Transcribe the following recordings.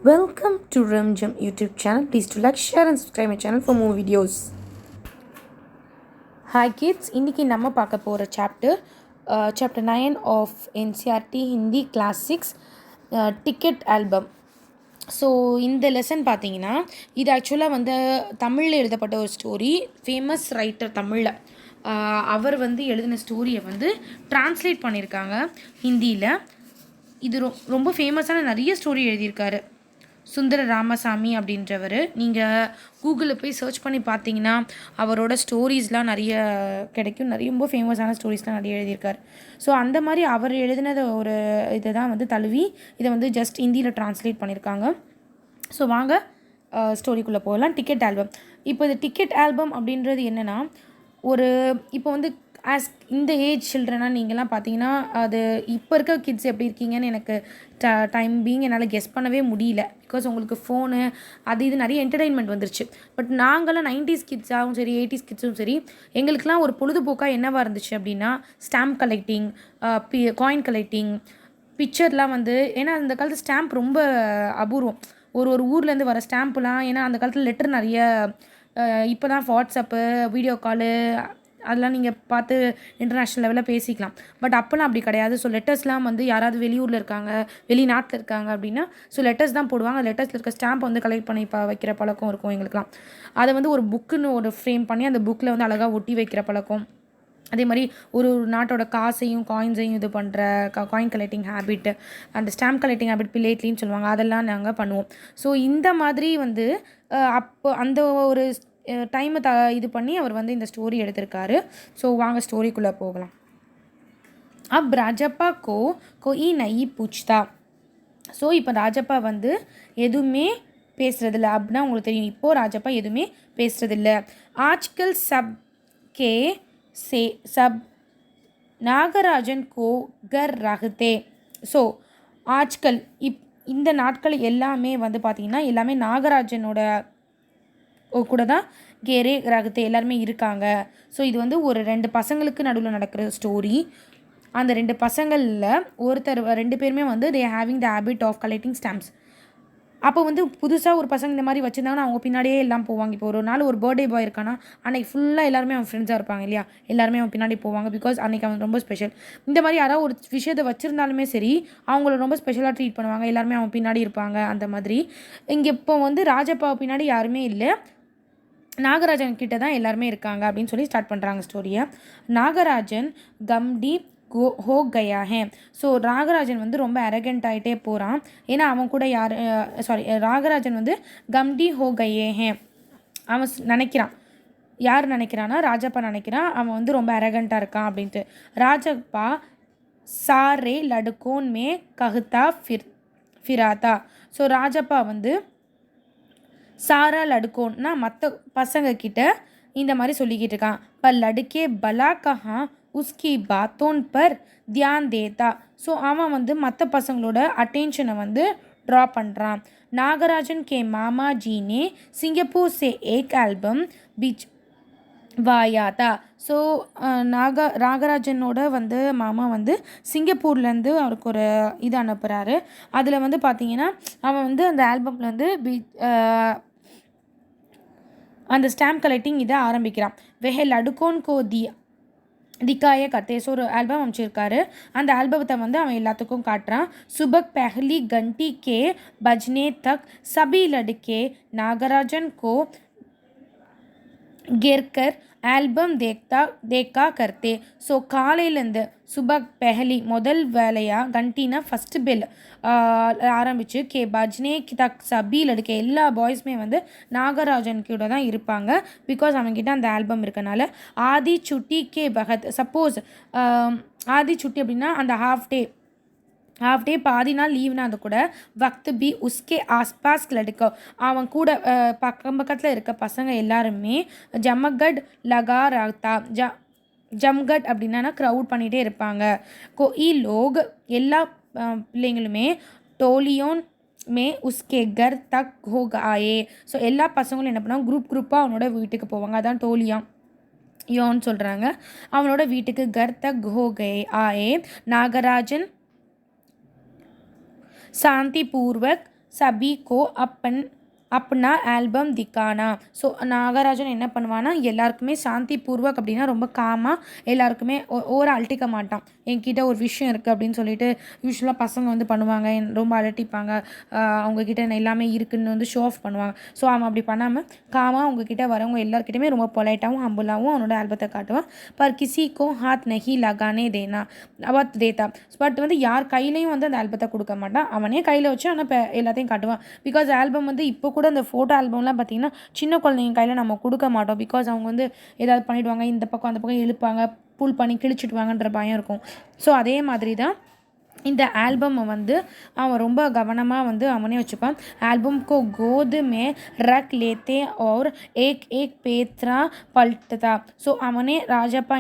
Welcome to Ramjam YouTube channel. Please do like, share and subscribe my channel for more videos. Hi kids, இன்னைக்கு நம்ம பார்க்க போகிற chapter 9 of NCERT Hindi Class 6 Ticket Album. So இந்த lesson பார்த்தீங்கன்னா இது ஆக்சுவலாக வந்து தமிழில் எழுதப்பட்ட ஒரு ஸ்டோரி. ஃபேமஸ் ரைட்டர் தமிழில் அவர் வந்து எழுதின ஸ்டோரியை வந்து ட்ரான்ஸ்லேட் பண்ணியிருக்காங்க ஹிந்தியில். இது ரொம்ப ஃபேமஸான நிறைய ஸ்டோரி எழுதியிருக்காரு சுந்தர ராமசாமி அப்படின்றவர். நீங்கள் கூகுளில் போய் சர்ச் பண்ணி பார்த்தீங்கன்னா அவரோட ஸ்டோரிஸ்லாம் நிறைய கிடைக்கும். ரொம்ப ஃபேமஸான ஸ்டோரிஸ்லாம் நிறைய எழுதியிருக்காரு. ஸோ அந்த மாதிரி அவர் எழுதினது ஒரு இதை தான் வந்து தழுவி இதை வந்து ஜஸ்ட் ஹிந்தியில் ட்ரான்ஸ்லேட் பண்ணியிருக்காங்க. ஸோ வாங்க ஸ்டோரிக்குள்ளே போகலாம். Ticket album. இப்போ இது டிக்கெட் ஆல்பம் அப்படின்றது என்னென்னா, ஒரு இப்போ வந்து இந்த ஏஜ் சில்ட்ரனாக நீங்கள்லாம் பார்த்தீங்கன்னா அது இப்போ இருக்க கிட்ஸ் எப்படி இருக்கீங்கன்னு எனக்கு டைம் பீங் என்னால் கெஸ் பண்ணவே முடியல. பிகாஸ் உங்களுக்கு ஃபோனு அது இது நிறைய என்டர்டெயின்மெண்ட் வந்துருச்சு. பட் நாங்களாம் 90s கிட்ஸாகவும் சரி 80s கிட்ஸும் சரி எங்களுக்கெலாம் ஒரு பொழுதுபோக்காக என்னவாக இருந்துச்சு அப்படின்னா ஸ்டாம்ப் கலெக்டிங், காயின் கலெக்டிங், பிக்சர்லாம் வந்து. ஏன்னா அந்த காலத்து ஸ்டாம்ப் ரொம்ப அபூர்வம். ஒரு ஊர்லேருந்து வர ஸ்டாம்ப்லாம். ஏன்னா அந்த காலத்தில் லெட்டர் நிறைய, இப்போ தான் வாட்ஸ்அப்பு, வீடியோ காலு அதெல்லாம் நீங்கள் பார்த்து இன்டர்நேஷ்னல் லெவலில் பேசிக்கலாம். பட் அப்போலாம் அப்படி கிடையாது. ஸோ லெட்டர்ஸ்லாம் வந்து யாராவது வெளியூரில் இருக்காங்க, வெளிநாட்டில் இருக்காங்க அப்படின்னா ஸோ லெட்டர்ஸ் தான் போடுவாங்க. லெட்டர்ஸில் இருக்க ஸ்டாம்பை வந்து கலெக்ட் பண்ணி வைக்கிற பழக்கம் இருக்கும் எங்களுக்குலாம். அதை வந்து ஒரு புக்குன்னு ஒரு ஃப்ரேம் பண்ணி அந்த புக்கில் வந்து அழகாக ஒட்டி வைக்கிற பழக்கம். அதே மாதிரி ஒரு நாட்டோட காசையும் காயின்ஸையும் இது பண்ணுற காயின் கலெக்டிங் ஹேபிட்டு, அந்த ஸ்டாம்ப் கலெக்டிங் ஹேபிட் பிளேட்லின்னு சொல்லுவாங்க, அதெல்லாம் நாங்கள் பண்ணுவோம். ஸோ இந்த மாதிரி வந்து அப்போ அந்த ஒரு டைமை இது பண்ணி அவர் வந்து இந்த ஸ்டோரி எடுத்திருக்காரு. ஸோ வாங்க ஸ்டோரிக்குள்ளே போகலாம். அப் ராஜப்பா கோயி நயி பூச்தா. ஸோ இப்போ ராஜப்பா வந்து எதுவுமே பேசுகிறதில்ல அப்படின்னா உங்களுக்கு தெரியும். இப்போது ராஜப்பா எதுவுமே பேசுகிறதில்ல. ஆஜ்கல் கே சப் நாகராஜன் கோ கர் ரஹ்தே. ஸோ ஆஜ்கல் இந்த நாட்கள் எல்லாமே வந்து பார்த்திங்கன்னா எல்லாமே நாகராஜனோட கூட தான் கேரே ரகத்தை எல்லாருமே இருக்காங்க. ஸோ இது வந்து ஒரு 2 பசங்களுக்கு நடுவில் நடக்கிற ஸ்டோரி. அந்த 2 பசங்களில் ரெண்டு பேருமே வந்து they having the habit of collecting stamps. அப்போ வந்து புதுசாக ஒரு பசங்க இந்த மாதிரி வச்சுருந்தாங்கன்னா அவங்க பின்னாடியே எல்லாம் போவாங்க. இப்போ ஒரு நாள் ஒரு பர்த்டே பாய் இருக்கானா அன்றைக்கி ஃபுல்லாக எல்லாருமே அவன் ஃப்ரெண்ட்ஸாக இருப்பாங்க இல்லையா, எல்லாருமே அவன் பின்னாடி போவாங்க. பிகாஸ் அன்றைக்கி அவன் ரொம்ப ஸ்பெஷல். இந்த மாதிரி யாராவது ஒரு விஷயத்தை வச்சுருந்தாலுமே சரி அவங்கள ரொம்ப ஸ்பெஷலாக ட்ரீட் பண்ணுவாங்க. எல்லாருமே அவன் பின்னாடி இருப்பாங்க. அந்த மாதிரி இங்கே இப்போ வந்து ராஜப்பாவை பின்னாடி யாருமே இல்லை, நாகராஜன் கிட்ட தான் எல்லாருமே இருக்காங்க அப்படின்னு சொல்லி ஸ்டார்ட் பண்ணுறாங்க ஸ்டோரியை. நாகராஜன் கம்டி ஹோ கயா ஹே. ஸோ நாகராஜன் வந்து ரொம்ப அரகண்ட் ஆகிட்டே போகிறான். ஏன்னா அவன் கூட நாகராஜன் வந்து கம்டி ஹோ கயே ஹே அவன் நினைக்கிறான். யார் நினைக்கிறான்னா ராஜப்பா நினைக்கிறான் அவன் வந்து ரொம்ப அரகண்ட்டாக இருக்கான் அப்படின்ட்டு. ராஜப்பா சாரே லடுக்கோன் மே கஹ்தா ஃபிராத்தா. ஸோ ராஜப்பா வந்து சாரா லடுக்கோன்னா மற்ற பசங்க கிட்ட இந்த மாதிரி சொல்லிக்கிட்டு இருக்கான். பர் லடுக்கே பலா கஹா உஸ்கி பாத்தோன் பர் தியான் தேதா. ஸோ அவன் வந்து மற்ற பசங்களோட அட்டென்ஷனை வந்து ட்ரா பண்ணுறான். நாகராஜன் கே மாமா ஜீனே சிங்கப்பூர் சே ஏக் ஆல்பம் பிச் வாயாதா. ஸோ நாகராஜனோட வந்து மாமா வந்து சிங்கப்பூர்லேருந்து அவருக்கு ஒரு இது அனுப்புகிறாரு. அதில் வந்து பார்த்திங்கன்னா அவன் வந்து அந்த ஆல்பமில் வந்து அந்த ஸ்டாம்ப் கலெக்டிங் இதை ஆரம்பிக்கிறான். வெஹே லடுக்கோன் கோ திக்காய கத்தே. ஸோ ஒரு ஆல்பம் அமைச்சிருக்காரு. அந்த ஆல்பத்தை வந்து அவன் எல்லாத்துக்கும் காட்டுறான். சுபக் பெஹ்லி கண்டி கே பஜ்னே தக் சபி லடுக்கே நாகராஜன் கோ கெர்கர் ஆல்பம் தேக்கா கர்த்தே. ஸோ காலையிலேருந்து சுபக் பெஹலி முதல் வேலையாக கண்டினா ஃபஸ்ட்டு பெல் ஆரம்பித்து கே பஜ்னே தக் சபீல் எடுக்க எல்லா பாய்ஸுமே வந்து நாகராஜன் கூட தான் இருப்பாங்க. பிகாஸ் அவங்ககிட்ட அந்த ஆல்பம் இருக்கனால. ஆதி சுட்டி கே பகத். சப்போஸ் ஆதி சுட்டி அப்படின்னா அந்த ஹாஃப் டே பாதி நாள் லீவ்னா அது கூட வக்த் பி உஸ்கே ஆஸ்பாஸ் லடுக்க அவன் கூட பக்கத்தில் இருக்க பசங்க எல்லாருமே ஜமகட் லகா ரஹ்தா. ஜம்கட் அப்படின்னா க்ரௌட் பண்ணிகிட்டே இருப்பாங்க. கோஇ லோக் எல்லா பிள்ளைங்களுமே டோலியோன் மே உஸ்கே கர் தக் ஹோ ஆயே. ஸோ எல்லா பசங்களும் என்ன பண்ணுவாங்க, குரூப்பாக அவனோட வீட்டுக்கு போவாங்க. அதான் டோலியோன்னு சொல்கிறாங்க. அவனோட வீட்டுக்கு கர் தக் ஹோ ஆயே. நாகராஜன் शांतिपूर्वक सभी को अपना ஆல்பம் திக்கானா. ஸோ நாகராஜன் என்ன பண்ணுவான்னா எல்லாருக்குமே சாந்தி பூர்வக் அப்படின்னா ரொம்ப காமாக எல்லாருக்குமே ஓர அழட்டிக்க மாட்டான். என்கிட்ட ஒரு விஷயம் இருக்குது அப்படின்னு சொல்லிட்டு யூஸ்வலாக பசங்க வந்து பண்ணுவாங்க, ரொம்ப அழட்டிப்பாங்க, அவங்கக்கிட்ட எல்லாமே இருக்குதுன்னு வந்து ஷோ ஆஃப் பண்ணுவாங்க. ஸோ அவன் அப்படி பண்ணாமல் காமாக அவங்கக்கிட்ட வரவங்க எல்லாருக்கிட்டையுமே ரொம்ப பொலைட்டாகவும் ஹம்புளாகவும் அவனோட ஆல்பத்தை காட்டுவான். பர் கிசிக்கோ ஹாத் நஹி லகானே தேனா அவத் தேத்தா. பட் வந்து யார் கையிலையும் வந்து அந்த ஆல்பத்தை கொடுக்க மாட்டான், அவனே கையில் வச்சு ஆனால் இப்போ எல்லாத்தையும் காட்டுவான். பிகாஸ் ஆல்பம் வந்து இப்போ கூட அந்த ஃபோட்டோ ஆல்பம்லாம் பார்த்திங்கன்னா சின்ன குழந்தைங்க கையில் நம்ம கொடுக்க மாட்டோம். பிகாஸ் அவங்க வந்து ஏதாவது பண்ணிவிடுவாங்க, இந்த பக்கம் அந்த பக்கம் இழுப்பாங்க, புல் பண்ணி கிழிச்சிடுவாங்கன்ற பயம் இருக்கும். ஸோ அதே மாதிரி தான் இந்த ஆல்பமை வந்து அவன் ரொம்ப கவனமாக வந்து அவனே வச்சுப்பான். ஆல்பம் கோ கோது மே ரக் லேத்தே और एक एक பேத்ரா பல்ட்டதா. ஸோ அவனே ராஜப்பா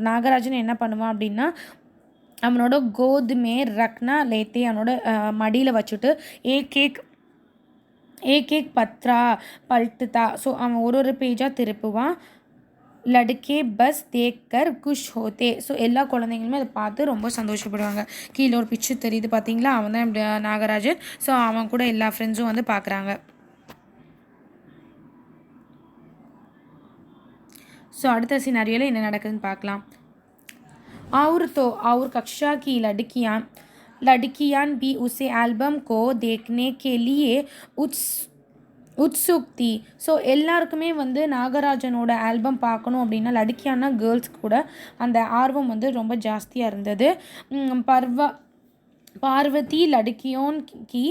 நாகராஜன் என்ன பண்ணுவான் அப்படின்னா அவனோட கோது மே ரக்னா லேத்தே அவனோட மடியில் வச்சுட்டு एक एक பத்ரா பல்ட்டுதா. ஸோ அவன் ஒரு பேஜாக திருப்புவான். லடுக்கே பஸ் தேக்கர் குஷ் ஹோத்தே. ஸோ எல்லா குழந்தைங்களுமே அதை பார்த்து ரொம்ப சந்தோஷப்படுவாங்க. கீழே ஒரு பிச்சு தெரியுது பார்த்தீங்களா, அவன் தான் நாகராஜன். ஸோ அவன் கூட எல்லா ஃப்ரெண்ட்ஸும் வந்து பார்க்குறாங்க. ஸோ அடுத்த சினாரியோவில் என்ன நடக்குதுன்னு பார்க்கலாம். और कक्षा की लड़कियां भी उसे एल्बम को देखने के लिए உத்சுக்தி. ஸோ எல்லாருக்குமே வந்து நாகராஜனோட ஆல்பம் பார்க்கணும் அப்படின்னா லடுக்கியான கேர்ள்ஸ்க்கு கூட அந்த ஆர்வம் வந்து ரொம்ப ஜாஸ்தியாக இருந்தது. பார்வதி லடுக்கியோன் கி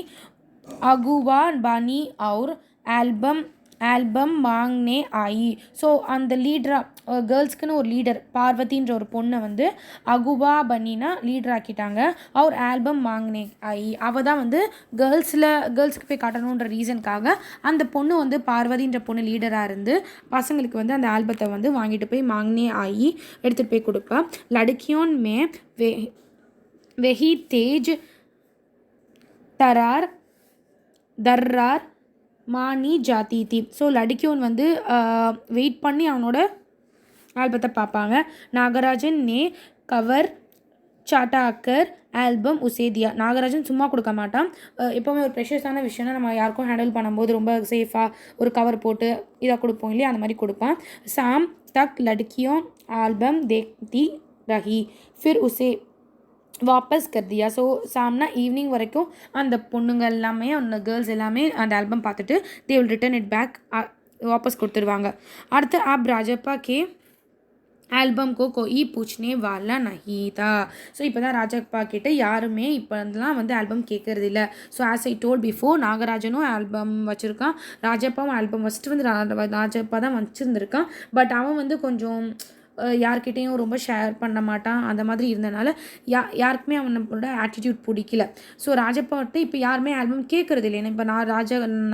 அகுவா பனி और ஆல்பம் மாங்னே ஆயி. ஸோ அந்த லீடராக கேர்ள்ஸ்க்குன்னு ஒரு லீடர் பார்வதின்ற ஒரு பொண்ணை வந்து அகுவா பனினா லீடர் ஆக்கிட்டாங்க. அவர் ஆல்பம் மாங்னே ஆயி, அவள் தான் வந்து கேர்ள்ஸ்க்கு போய் காட்டணுன்ற ரீசனுக்காக அந்த பொண்ணு வந்து பார்வதின்ற பொண்ணு லீடராக இருந்து பசங்களுக்கு வந்து அந்த ஆல்பத்தை வந்து வாங்கிட்டு போய் மாங்னே ஆயி எடுத்துகிட்டு போய் கொடுப்பா. லடுக்கியோன் மே வெஹி தேஜ் தர்ரார் மானி ஜாதி தி. ஸோ லடுக்கியோன் வந்து வெயிட் பண்ணி அவனோட ஆல்பத்தை பார்ப்பாங்க. நாகராஜன் நே கவர் சாட்டாக்கர் ஆல்பம் உசேதியா. நாகராஜன் சும்மா கொடுக்க மாட்டான், எப்போவுமே ஒரு ப்ரெஷஸான விஷயம்னா நம்ம யாருக்கும் ஹேண்டில் பண்ணும்போது ரொம்ப சேஃபாக ஒரு கவர் போட்டு இதாக கொடுப்போம் இல்லையா, அந்த மாதிரி கொடுப்பான். சாம் தக் லடுக்கியோன் ஆல்பம் தேக்தி ரஹி ஃபிர் உசே வாபஸ் கர்தியா. ஸோ சாம்னா ஈவினிங் வரைக்கும் அந்த பொண்ணுங்க எல்லாமே அந்த கேர்ள்ஸ் எல்லாமே அந்த ஆல்பம் பார்த்துட்டு they will return it back, வாபஸ் கொடுத்துருவாங்க. அடுத்து ஆப் ராஜப்பா கே ஆல்பம் கோ கோயி பூச்னே வாலா நஹி தா. ஸோ இப்போ தான் ராஜப்பா கிட்ட யாருமே இப்போலாம் வந்து ஆல்பம் கேட்கறது இல்லை. So as I told before நாகராஜனும் ஆல்பம் வச்சுருக்கான், ராஜப்பாவும் ஆல்பம் ஃபஸ்ட்டு வந்து ராஜப்பா தான் வச்சுருந்துருக்கான். பட் அவன் வந்து கொஞ்சம் யார்கிட்டையும் ரொம்ப ஷேர் பண்ண மாட்டான், அந்த மாதிரி இருந்தனால யாருக்குமே அவனோட ஆட்டிடியூட் பிடிக்கல. ஸோ ராஜப்பாட்ட இப்போ யாருமே ஆல்பம் கேட்குறது இல்லை. இப்போ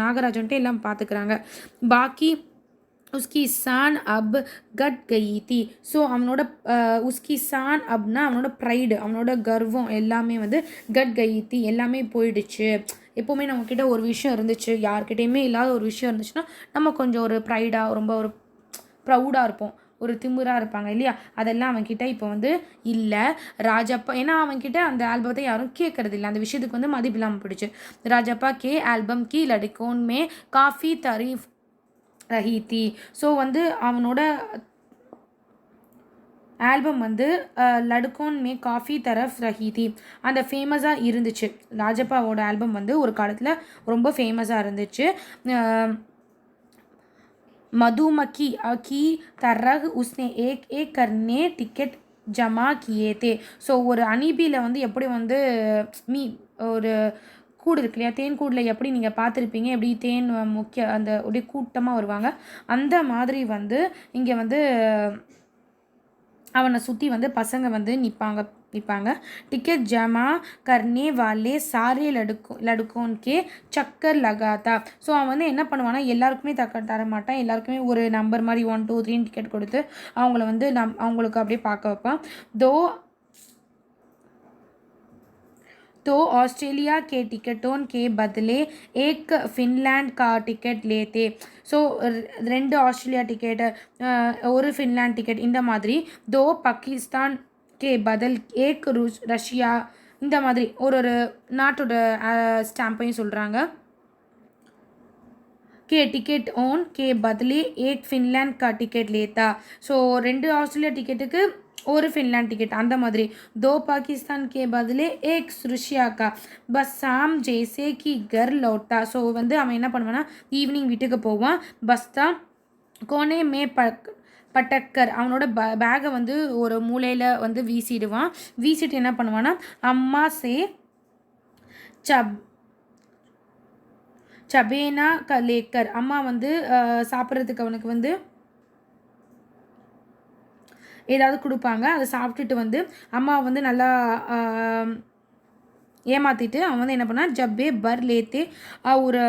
நாகராஜன்ட்டு எல்லாம் பார்த்துக்கிறாங்க. பாக்கி உஸ்கி சான் அப் கட் கயி தி. ஸோ அவனோட உஸ்கி சான் அப்னா அவனோட ப்ரைடு, அவனோட கர்வம் எல்லாமே வந்து கட் கயி தி எல்லாமே போயிடுச்சு. எப்போவுமே நம்மக்கிட்ட ஒரு விஷயம் இருந்துச்சு, யார்கிட்டையுமே இல்லாத ஒரு விஷயம் இருந்துச்சுன்னா நம்ம கொஞ்சம் ஒரு ப்ரைடாக ரொம்ப ஒரு ப்ரௌடாக இருப்போம், ஒரு திமிராக இருப்பாங்க இல்லையா, அதெல்லாம் அவன்கிட்ட இப்போ வந்து இல்லை. ராஜப்பா ஏன்னா அவன்கிட்ட அந்த ஆல்பத்தை யாரும் கேட்கறது இல்லை, அந்த விஷயத்துக்கு வந்து மதிப்பு இல்லாமல் போயிடுச்சு. ராஜப்பா கே ஆல்பம் கி லடுக்கோன் மே காஃபி தரீஃப் ரஹி தி. ஸோ வந்து அவனோட ஆல்பம் வந்து லடுக்கோன் மே காஃபி தரஃப் ரஹி தி அந்த ஃபேமஸாக இருந்துச்சு. ராஜப்பாவோட ஆல்பம் வந்து ஒரு காலத்தில் ரொம்ப ஃபேமஸாக இருந்துச்சு. मधुमक्खी की तरह उसने एक करने टिकट ஜமா கியேதே. ஸோ ஒரு அனீபியில் வந்து எப்படி வந்து ஒரு கூடு இருக்கு இல்லையா, தேன் கூடில் எப்படி நீங்கள் பார்த்துருப்பீங்க, எப்படி தேன் அந்த அப்படியே கூட்டமாக வருவாங்க, அந்த மாதிரி வந்து இங்கே வந்து அவனை சுற்றி வந்து பசங்க வந்து நிற்பாங்க. டிக்கெட் ஜமா கர்னே வாலே சாரே லடுக்கோன் கே சக்கர் லகாத்தா. ஸோ அவன் வந்து என்ன பண்ணுவான்னா எல்லாருக்குமே தர மாட்டான், எல்லாருக்குமே ஒரு நம்பர் மாதிரி 1 2 3 டிக்கெட் கொடுத்து அவங்கள வந்து அவங்களுக்கு அப்படியே பார்க்க வைப்பான். तो ऑस्ट्रेलिया के टिकटों के बदले एक फिनलैंड का टिकट लेते. ஸோ 2 ஆஸ்திரேலியா டிக்கெட், ஒரு ஃபின்லாண்ட் டிக்கெட், இந்த மாதிரி 2 பாகிஸ்தான் கே பதில் ஏக் ரஷ்யா, இந்த மாதிரி ஒரு நாட்டோட ஸ்டாம்பையும் சொல்கிறாங்க. के टिकट ऑन के बदले एक फिनलैंड का टिकट लेता. ஸோ 2 ஆஸ்திரேலியா டிக்கெட்டுக்கு ஒரு ஃபின்லாண்ட் டிக்கெட் அந்த மாதிரி. 2 பாகிஸ்தான் के बदले एक ருஷ்யா का बस शाम जैसे कि घर लौटा. ஸோ வந்து அவன் என்ன பண்ணுவான்னா ஈவினிங் வீட்டுக்கு போவான். பஸ்தா கோனே மே பட்டக்கர் அவனோட பேகை வந்து ஒரு மூலையில் வந்து வீசிடுவான். வீசிட்டு என்ன பண்ணுவான்னா அம்மா சே சபேனா லேக்கர் அம்மா வந்து சாப்பிட்றதுக்கு அவனுக்கு வந்து ஏதாவது கொடுப்பாங்க. அதை சாப்பிட்டுட்டு வந்து அம்மா வந்து நல்லா ஏமாற்றிட்டு அவன் வந்து என்ன பண்ணான் ஜப்பே பர் லேத்தே ஒரு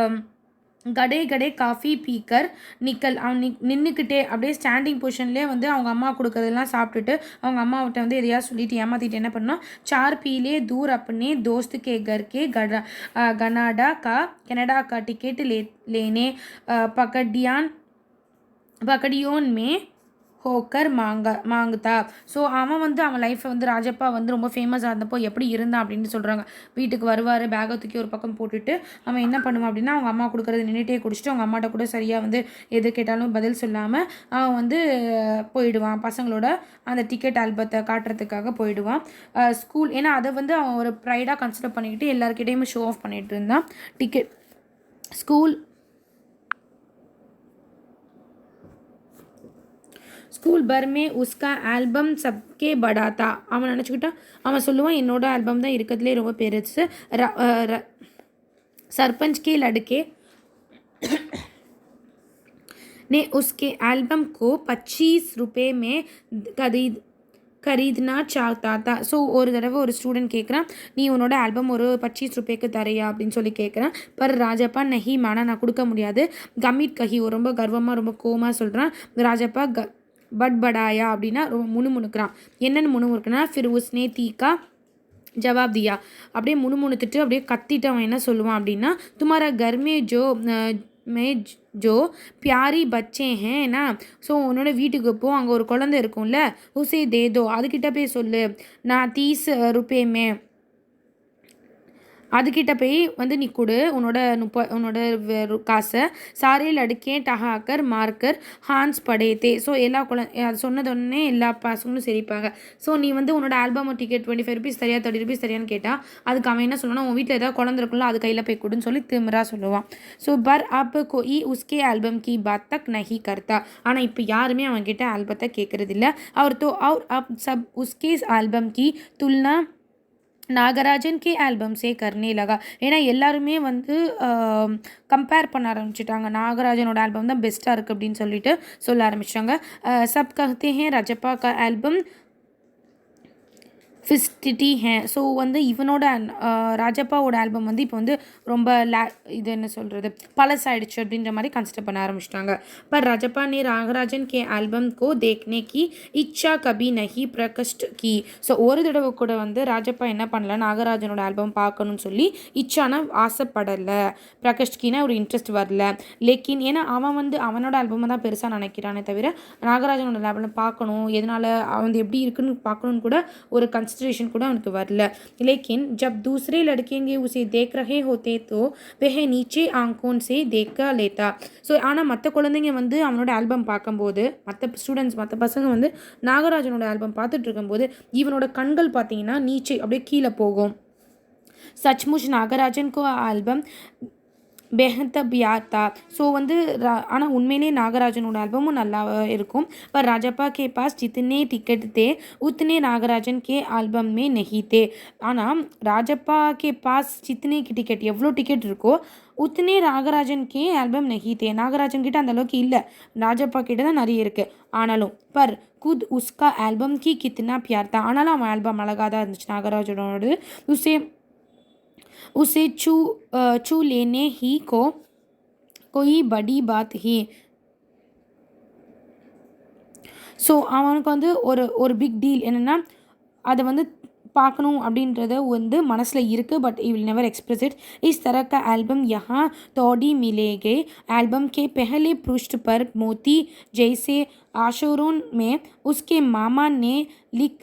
கடை கடை காஃபி பீக்கர் நிக்கல். அவன் நின்றுக்கிட்டே அப்படியே ஸ்டாண்டிங் பொசிஷன்லேயே வந்து அவங்க அம்மா கொடுக்குறதெல்லாம் சாப்பிட்டுட்டு அவங்க அம்மாவிட்ட வந்து எதையாவது சொல்லிட்டு ஏமாற்றிட்டு என்ன பண்ணோம் சார் பீலே தூர் अपने दोस्त के घर के कनाडा का टिकट लेने पकड़ियों में ஹோக்கர் மாங்குதா. ஸோ அவன் வந்து அவன் லைஃப்பை வந்து ராஜப்பா வந்து ரொம்ப ஃபேமஸாக இருந்தப்போ எப்படி இருந்தான் அப்படின்னு சொல்கிறாங்க. வீட்டுக்கு வருவார், பேகை தூக்கி ஒரு பக்கம் போட்டுட்டு அவன் என்ன பண்ணுவான் அப்படின்னா அவங்க அம்மா கொடுக்குறது நின்றுட்டே குடிச்சிட்டு அவங்க அம்மாட்ட கூட சரியாக வந்து எது கேட்டாலும் பதில் சொல்லாமல் அவன் வந்து போயிடுவான். பசங்களோட அந்த டிக்கெட் ஆல்பத்தை காட்டுறதுக்காக போயிடுவான். ஸ்கூல் ஏன்னா அதை வந்து அவன் ஒரு ப்ரைடாக கன்சிடர் பண்ணிக்கிட்டு எல்லாருக்கிட்டையுமே ஷோ ஆஃப் பண்ணிகிட்டு இருந்தான். டிக்கெட் ஸ்கூல் भर में उसका एल्बम सबके बड़ा था. அவன் நினச்சிக்கிட்டான் அவன் சொல்லுவான் என்னோட ஆல்பம் தான் இருக்கிறதுலே ரொம்ப பெருசு. सरपंच के लड़के ने उसके एल्बम को 25 रुपये में खरीदना चाहता था. ஸோ ஒரு தடவை ஒரு ஸ்டூடெண்ட் கேட்குறான் நீ உன்னோட ஆல்பம் ஒரு 25 ரூபாய்க்கு தரையா அப்படின்னு சொல்லி கேட்குறான். பர் ராஜப்பா நஹி மானா நான் கொடுக்க முடியாது. கமிட் கஹி ரொம்ப கர்வமாக ரொம்ப கோமாக சொல்கிறான். ராஜப்பா பட்படாயா அப்படின்னா ரொம்ப முணுமுணுக்கிறான். என்னென்னு முணுமுணுக்குன்னா ஃபிர் உஸ்னே தீக்கா ஜவாப் தியா அப்படியே முணுமுணுத்துட்டு அப்படியே கத்திட்டு அவன் என்ன சொல்லுவான் அப்படின்னா துமாரா கர்மே ஜோ பியாரி பச்சே ஹேனா. ஸோ உன்னோட வீட்டுக்கு போ, அங்கே ஒரு குழந்தை இருக்கும்ல உசே தேதோ அதுக்கிட்ட போய் சொல்லு நான் 30 ரூபாய்மே அதுக்கிட்ட போய் வந்து நீ கொடு உன்னோட காசை. சாரே லடுக்கே டஹாக்கர் மார்க்கர் ஹான்ஸ் படையத்தே. ஸோ எல்லா அது சொன்னதொடனே எல்லா பசங்களும் சிரிப்பாங்க. ஸோ நீ வந்து உன்னோட ஆல்பம் டிக்கெட் 25 ருபீஸ் சரியா 30 ருபீஸ் சரியான்னு கேட்டால் அதுக்கு அவன் என்ன சொல்லுவான்னா உன் வீட்டில் ஏதாவது குழந்தை இருக்குல்ல அது கையில் போய் கொடுன்னு சொல்லி திமிரா சொல்லுவான். ஸோ பர் அப் கோயி உஸ்கே ஆல்பம் கி பாத் தக் நஹி கர்த்தா. ஆனால் இப்போ யாருமே அவன்கிட்ட ஆல்பத்தை கேட்குறதில்ல. அவர் அப் சப் உஸ்கே ஆல்பம் கி துல்னா நாகராஜன் கே ஆல்பம் சே கர்னே லகா. ஏன்னா எல்லாருமே வந்து கம்பேர் பண்ண ஆரம்பிச்சிட்டாங்க. நாகராஜனோட ஆல்பம் தான் பெஸ்ட்டாக இருக்குது அப்படின்னு சொல்லிட்டு சொல்ல ஆரம்பிச்சிட்டாங்க. சப் கஹ்தே ஹே ராஜப்பா கா ஆல்பம் ஃபிஸ்டிட்டி ஹே. ஸோ வந்து இவனோட ராஜப்பாவோட ஆல்பம் வந்து இப்போ வந்து ரொம்ப இது என்ன சொல்கிறது பழசாயிடுச்சு அப்படின்ற மாதிரி கன்சிடர் பண்ண ஆரம்பிச்சிட்டாங்க. பர் ராஜப்பா நே நாகராஜன் கே ஆல்பம் கோ தேக்னே கி இச்சா கபி நஹி பிரகஷ்ட் கி. ஸோ ஒரு தடவை கூட வந்து ராஜப்பா என்ன பண்ணல நாகராஜனோட ஆல்பம் பார்க்கணும்னு சொல்லி இச்சான ஆசைப்படலை. பிரகஷ்ட் கீனா ஒரு இன்ட்ரெஸ்ட் வரல. லேக்கின் ஏன்னா அவன் வந்து அவனோட ஆல்பமை தான் பெருசாக நினைக்கிறானே தவிர நாகராஜனோட ஆல்பம் பார்க்கணும் எதனால் அவன் எப்படி இருக்குன்னு பார்க்கணுன்னு கூட ஒரு कंसिडरेशन கூட उनके வரல. लेकिन जब दूसरे लड़के उसे देख रहे होते तो वह नीचे आंखों से देख लेता. ஸோ ஆனால் மற்ற குழந்தைங்க வந்து அவனோட ஆல்பம் பார்க்கும்போது மற்ற ஸ்டூடெண்ட்ஸ் மற்ற பசங்க வந்து நாகராஜனோட ஆல்பம் பார்த்துட்டு இருக்கும்போது இவனோட கண்கள் பார்த்தீங்கன்னா நீச்சே அப்படியே கீழே போகும். சச்முச் நாகராஜன் கோ ஆல்பம் பெஹத்தபியாத்தா. ஸோ வந்து ஆனால் உண்மையிலே நாகராஜனோட ஆல்பமும் நல்லா இருக்கும். பர் ராஜப்பா கே பாஸ் ஜித்தனே டிக்கெட் தே உத்தனே நாகராஜன் கே ஆல்பம் மே நஹி தே. ஆனால் ராஜப்பா கே பாஸ் ஜித்தனே டிக்கெட் எவ்வளோ டிக்கெட் இருக்கோ உத்தனே நாகராஜன் கே ஆல்பம் நஹி தே. நாகராஜன் கிட்ட அந்த அளவுக்கு இல்லை, ராஜப்பா கிட்ட தான் நிறைய இருக்குது. ஆனாலும் பர் குத் உஸ்கா ஆல்பம் கி கித்தனா பியார் தா. ஆனாலும் அவன் ஆல்பம் அழகாக தான் இருந்துச்சு நாகராஜனோடு. उसे छू लेने ही को कोई बड़ी बात ही. ஸோ அவனுக்கு வந்து ஒரு பிக் டீல் என்னென்னா அதை வந்து பார்க்கணும் அப்படின்றத வந்து மனசில் இருக்குது. But you will never express it. इस तरह का एल्बम यहाँ तोड़ी मिलेगे. एल्बम के पहले पृष्ठ पर मोती जैसे अक्षरों में उसके मामा ने लिख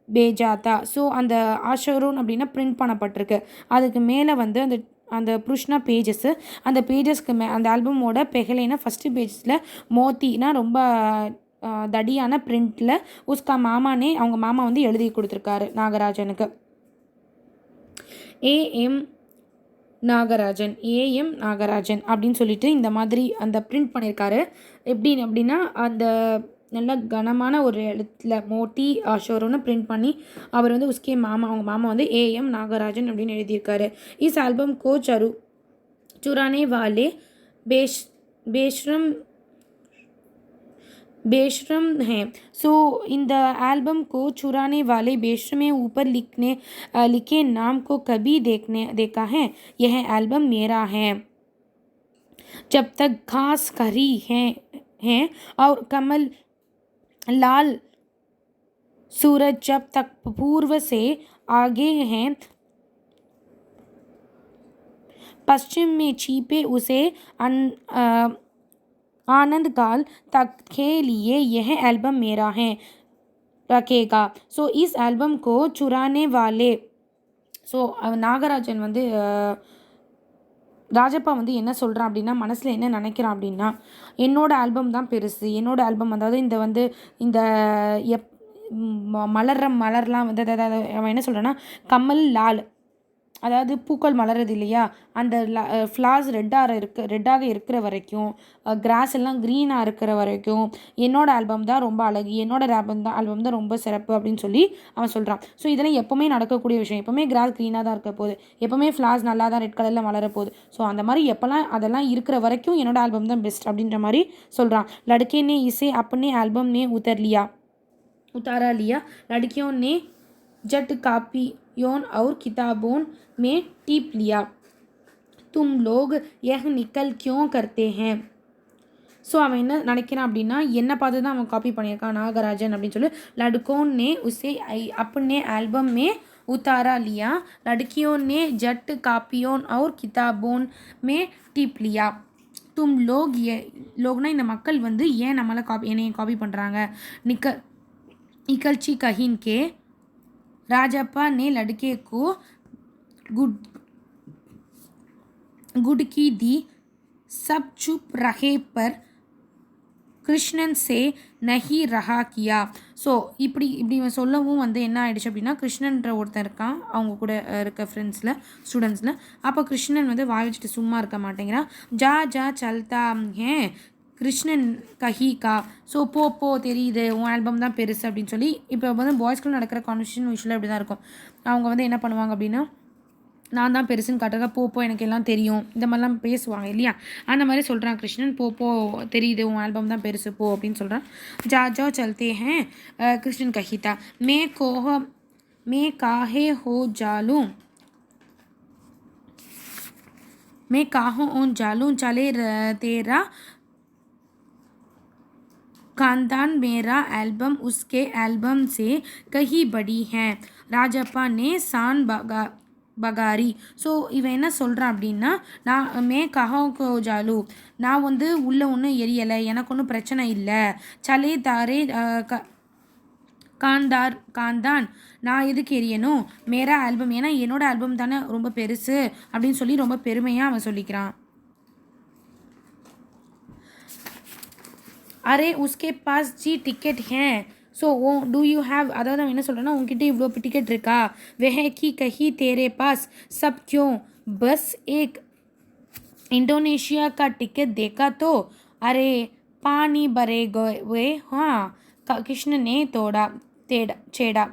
பேஜாத்தா. ஸோ அந்த ஆஷரோன் அப்படின்னா பிரிண்ட் பண்ணப்பட்டிருக்கு. அதுக்கு மேலே வந்து அந்த அந்த புருஷ்னா பேஜஸ்ஸு, அந்த பேஜஸ்க்கு அந்த ஆல்பமோட பெஹலேனா ஃபஸ்ட்டு பேஜஸில் மோத்தினா ரொம்ப தடியான பிரிண்டில் உஸ்கா மாமானே அவங்க மாமா வந்து எழுதி கொடுத்துருக்காரு நாகராஜனுக்கு. ஏஎம் நாகராஜன் அப்படின்னு சொல்லிட்டு இந்த மாதிரி அந்த பிரிண்ட் பண்ணியிருக்காரு. அப்படின்னா அந்த நல்ல கனமான ஒரு இடத்துல மோட்டி ஷோரூம்னு பிரிண்ட் பண்ணி அவர் வந்து உஸ்கே மாமா அவங்க மாமா வந்து ஏஎம் நாகராஜன் அப்படின்னு எழுதியிருக்காரு. இஸ் ஆல்பம் கோ चुराने वाले बेशरम हैं. सो इन द एल्बम को चुराने वाले बेशरम में ऊपर लिखे नाम को कभी देखा है. यह एल्बम मेरा है. जब तक घास खरी है और कमल लाल सूरज जब तक पूर्व से आगे हैं, पश्चिम में छिपे उसे आनंद काल तक के लिए यह एल्बम मेरा है रखेगा. ஸோ इस एल्बम को चुराने वाले. ஸோ நாகராஜன் வந்து ராஜப்பா வந்து என்ன சொல்கிறான் அப்படின்னா, மனசில் என்ன நினைக்கிறான் அப்படின்னா, என்னோட ஆல்பம் தான் பெருசு, என்னோட ஆல்பம் அதாவது இந்த மலர்லாம் வந்து அதாவது அவன் என்ன சொல்கிறான்னா, கமல் லால் அதாவது பூக்கள் மலருது இல்லையா, அந்த ஃப்ளார்ஸ் ரெட்டாக இருக்கிற வரைக்கும், கிராஸ் எல்லாம் க்ரீனாக இருக்கிற வரைக்கும் என்னோட ஆல்பம் தான் ரொம்ப அழகு, என்னோட ஆல்பம் தான் ரொம்ப சிறப்பு அப்படின்னு சொல்லி அவன் சொல்கிறான். ஸோ இதெல்லாம் எப்போவுமே நடக்கக்கூடிய விஷயம். எப்போவுமே கிராஸ் க்ரீனாக தான் இருக்க போகுது, எப்போவுமே ஃப்ளார்ஸ் நல்லா தான் ரெட் கலரில் மலர போகுது. ஸோ அந்த மாதிரி எப்போல்லாம் அதெல்லாம் இருக்கிற வரைக்கும் என்னோட ஆல்பம் தான் பெஸ்ட் அப்படின்ற மாதிரி சொல்கிறான். लड़के ने इसे अपने एल्बम में उतारा लिया. लड़कियों ने जट कापियों और किताबों में टीप लिया. तुम लोग यह निकल क्यों करते हैं. ஸோ அவன் என்ன நினைக்கிறான் அப்படின்னா, என்னை பார்த்து தான் அவன் காப்பி பண்ணியிருக்கான் நாகராஜன் அப்படின்னு சொல்லி. लड़कों ने उसे अपने एल्बम में उतारा लिया. लड़कियों ने जट कापियों और किताबों में टीप लिया. तुम लोगना இந்த மக்கள் வந்து ஏன் நம்மளை என்னையை காப்பி பண்ணுறாங்க. निकलची कहीन के राजप्पा ने लड़के को गुडकी दी. सब चुप रहे पर கிருஷ்ணன் சே நஹி ரஹா கியா. ஸோ இப்படி இவன் சொல்லவும் வந்து என்ன ஆயிடுச்சு அப்படின்னா, கிருஷ்ணன்ற ஒருத்தன் இருக்கான் அவங்க கூட இருக்க ஃப்ரெண்ட்ஸில் ஸ்டூடெண்ட்ஸில். அப்போ கிருஷ்ணன் வந்து வாய் வச்சுட்டு சும்மா இருக்க மாட்டேங்கிறான். ஜா சல்தா ஹே கிருஷ்ணன் கஹிகா. ஸோ போ தெரியுது உன் ஆல்பம் தான் பெருசு அப்படின்னு சொல்லி. இப்போ வந்து பாய்ஸ்குள்ள நடக்கிற கான்வர்சேஷன் யூஸ்வலாக இப்படி தான் இருக்கும். அவங்க வந்து என்ன பண்ணுவாங்க அப்படின்னா, நான் தான் பெருசுன்னு காட்டுறதா, போ எனக்கு எல்லாம் தெரியும், இந்த மாதிரிலாம் பேசுவாங்க இல்லையா. அந்த மாதிரி சொல்கிறான் கிருஷ்ணன், போ தெரியுது உன் ஆல்பம் தான் பெருசு போ அப்படின்னு சொல்கிறான். ஜா சல்தே ஹேன் கிருஷ்ணன் கஹிதா. மே காஹே ஹோ जालूं चले तेरा खानदान मेरा एल्बम उसके एल्बम से कहीं बड़ी है. राजप्पा ने शान பகாரி. ஸோ இவன் என்ன சொல்கிறான் அப்படின்னா, நான் கஹோ ஜாலு, நான் வந்து உள்ளே ஒன்றும் எரியலை, எனக்கு ஒன்றும் பிரச்சனை இல்லை. சலே தாரே காந்தான், நான் எதுக்கு எரியணும், மேரா ஆல்பம், ஏன்னா என்னோட ஆல்பம் தானே ரொம்ப பெருசு அப்படின்னு சொல்லி ரொம்ப பெருமையாக அவன் சொல்லிக்கிறான். அரே உஸ்கே பாஸ் ஜி டிக்கெட் ஹே. ஸோ டூ யூ ஹேவ், அதாவது அவன் என்ன சொல்கிறேன்னா, உங்ககிட்ட இவ்வளோ டிக்கெட் இருக்கா. வெஹே கி கஹி தேரே பாஸ் சப் क्यों बस एक इंडोनेशिया का टिकट देखा तो अरे पानी भरे गए. हाँ கிருஷ்ணன் சேடா.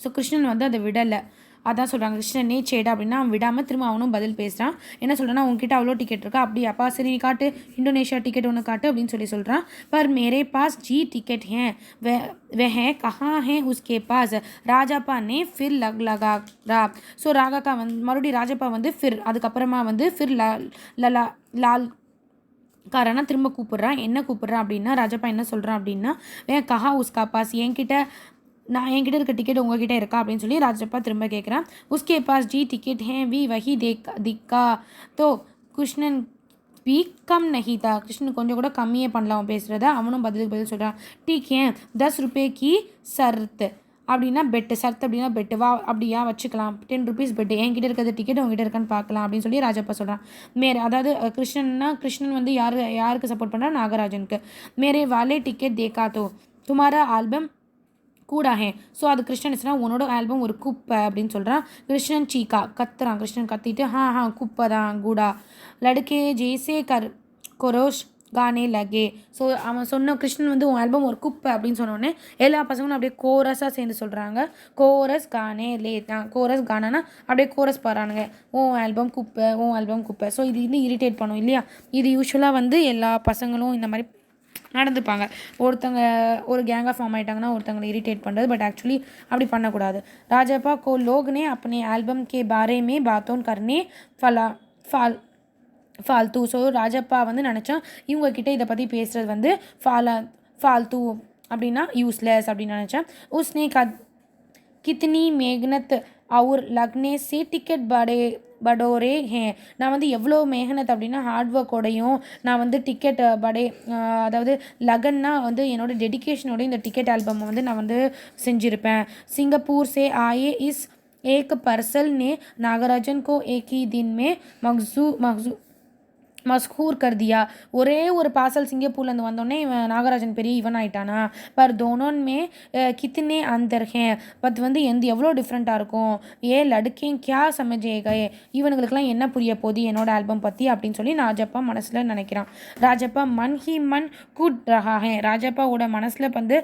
ஸோ கிருஷ்ணன் வந்து அதை விடலை, அதான் சொல்கிறாங்க. கிருஷ்ணனே சேடா அப்படின்னா அவன் விடாமல் திரும்ப அவனும் பதில் பேசுகிறான். என்ன சொல்கிறான்னா, உங்ககிட்ட அவ்வளோ டிக்கெட் இருக்கா, அப்படி அப்பா சரி நீ காட்டு, இந்தோனேஷியா டிக்கெட் ஒன்று காட்டு அப்படின்னு சொல்லி சொல்கிறான். பர் மேரே பாஸ் ஜி டிக்கெட் ஹே वह कहाँ है उसके पास. ராஜப்பா நே ஃபிர் லகா. ஸோ ராகாக்கா வந்து மறுபடியும் ராஜப்பா வந்து ஃபிர், அதுக்கப்புறமா வந்து ஃபிர் லால் காரனா திரும்ப கூப்பிட்றான். என்ன கூப்பிட்றான் அப்படின்னா, ராஜப்பா என்ன சொல்கிறான் அப்படின்னா, கஹா உஸ்கா பாஸ், என்கிட்ட இருக்க டிக்கெட் உங்ககிட்ட இருக்கா அப்படின்னு சொல்லி ராஜப்பா திரும்ப கேட்குறான். உஸ்கே பாஸ் ஜி டிக்கெட் ஹே வி வஹி திக்கா. தோ கிருஷ்ணன் பி கம் நஹி தா. கிருஷ்ணன் கொஞ்சம் கூட கம்மியே பண்ணலாம் அவன் பேசுகிறத. அவனும் பதில் சொல்கிறான். டீக் ஹே 10 रुपये की शर्त. அப்படின்னா பெட்டு, சர்த் அப்படின்னா பெட்டு, வா அப்படியா வச்சுக்கலாம், 10 ருபீஸ் பெட்டு, என்கிட்ட இருக்கிறது டிக்கெட் உங்ககிட்ட இருக்கான்னு பார்க்கலாம் அப்படின்னு சொல்லி ராஜப்பா சொல்கிறான். அதாவது கிருஷ்ணன் வந்து யாருக்கு சப்போர்ட் பண்ணுறா, நாகராஜனுக்கு. மேரே வாலே டிக்கெட் தேக்கா தோ துமாரா ஆல்பம் கூடா ஹே. ஸோ அது கிருஷ்ணன் சொன்னா உன்னோட ஆல்பம் ஒரு குப்பை அப்படின்னு சொல்கிறான். கிருஷ்ணன் சீக்கா கத்துறான். கிருஷ்ணன் கத்திட்டு ஹா குப்பை தான் கூடா லடுக்கே ஜெய்சே கொரோஷ் கானே லகே. ஸோ அவன் சொன்ன கிருஷ்ணன் வந்து உன் ஆல்பம் ஒரு குப்பை அப்படின்னு சொன்னோடனே எல்லா பசங்களும் அப்படியே கோரஸாக சேர்ந்து சொல்கிறாங்க. கோரஸ் கானே லே தான், கோரஸ் கானானா அப்படியே கோரஸ் பாடுறானுங்க, உன் ஆல்பம் குப்பை, உன் ஆல்பம் குப்பை. ஸோ இது இன்னும் இரிட்டேட் பண்ணும் இல்லையா. இது யூஸ்வலாக வந்து எல்லா பசங்களும் இந்த மாதிரி நடந்துப்பாங்க. ஒருத்தங்க ஒரு கேங்காக ஃபார்ம் ஆகிட்டாங்கன்னா ஒருத்தங்களை இரிட்டேட் பண்ணுறது. பட் ஆக்சுவலி அப்படி பண்ணக்கூடாது. ராஜப்பா को लोग ने अपने एल्बम के बारे में बातों करने ஃபால்த்து. ஸோ ராஜப்பா வந்து நினச்சா இவங்கக்கிட்ட இதை பற்றி பேசுகிறது வந்து ஃபால்த்து அப்படின்னா யூஸ்லெஸ் அப்படின்னு நினச்சேன். உஸ்னே கித்னி மேகனத் और लगने से टिकट படோரே ஹே. நான் வந்து எவ்வளோ மேகனத் அப்படின்னா ஹார்ட் ஒர்க்கோடையும் நான் வந்து டிக்கெட் அதாவது லகன்னா வந்து என்னோடய டெடிக்கேஷனோட இந்த டிக்கெட் ஆல்பமை வந்து நான் வந்து செஞ்சுருப்பேன். சிங்கப்பூர் சே ஆயே இஸ் ஏக் பர்சல் நே நாகராஜன் கோ ஏக் ही दिन में மஸ்கூர் கர்தியா. ஒரே ஒரு பார்சல் சிங்கப்பூர்லேருந்து வந்தோடனே இவன் நாகராஜன் பெரிய இவன் ஆயிட்டானா. Per தோனோன்மே கித்தனே Antar hey. பட் வந்து எவ்வளோ டிஃப்ரெண்ட்டாக இருக்கும். லடுக்கேன் கியா சமஜேகே. இவனுங்களுக்குலாம் என்ன புரிய போகுது என்னோட ஆல்பம் பற்றி அப்படின்னு சொல்லி ராஜப்பா மனசில் நினைக்கிறான். ராஜப்பா மன் குட் ரஹா ஹே. ராஜப்பாவோட மனசில் வந்து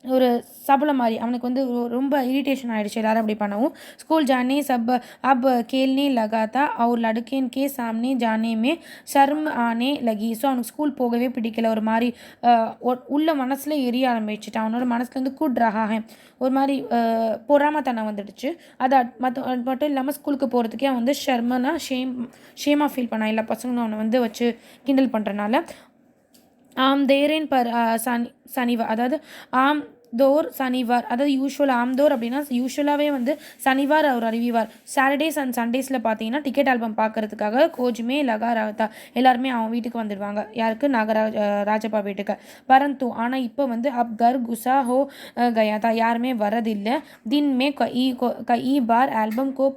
ஒரு சபலம் மாதிரி அவனுக்கு வந்து ரொம்ப இரிட்டேஷன் ஆகிடுச்சு எல்லாரும் அப்படி பண்ணவும். ஸ்கூல் जाने सब अब खेलने लगा था और लड़के के सामने जाने में शर्म आने लगी. ஸோ அவனுக்கு ஸ்கூல் போகவே பிடிக்கல. ஒரு மாதிரி உள்ள மனசில் எரிய ஆரம்பிச்சுட்டான். அவனோட மனசில் வந்து குட் ரஹாஹே ஒரு மாதிரி பொறாமத்தனம் வந்துடுச்சு. அது மட்டும் இல்லாமல் ஸ்கூலுக்கு போகிறதுக்கே அவன் வந்து ஷர்மனா ஷேமாக ஃபீல் பண்ணான். எல்லா பசங்களும் அவனை வந்து வச்சு கிண்டல் பண்ணுறனால. தேரேன் பர் சனிவார், அதாவது தோர் சனிவார், அதாவது ஆம்தோர் அப்படின்னா யூஸ்வலாகவே வந்து சனிவார் அவர் அறிவிவார். சாட்டர்டேஸ் அண்ட் சண்டேஸில் பார்த்தீங்கன்னா டிக்கெட் ஆல்பம் பார்க்கறதுக்காக கோஜ்மே லகா ரஹதா. எல்லாருமே அவன் வீட்டுக்கு வந்துடுவாங்க. யாருக்கு, ராஜப்பா வீட்டுக்கு. பரந்து ஆனால் இப்போ வந்து அப் கர் குசா ஹோ கயாதா, யாருமே வரதில்லை. தின்மே கஇ பார் ஆல்பம் கோ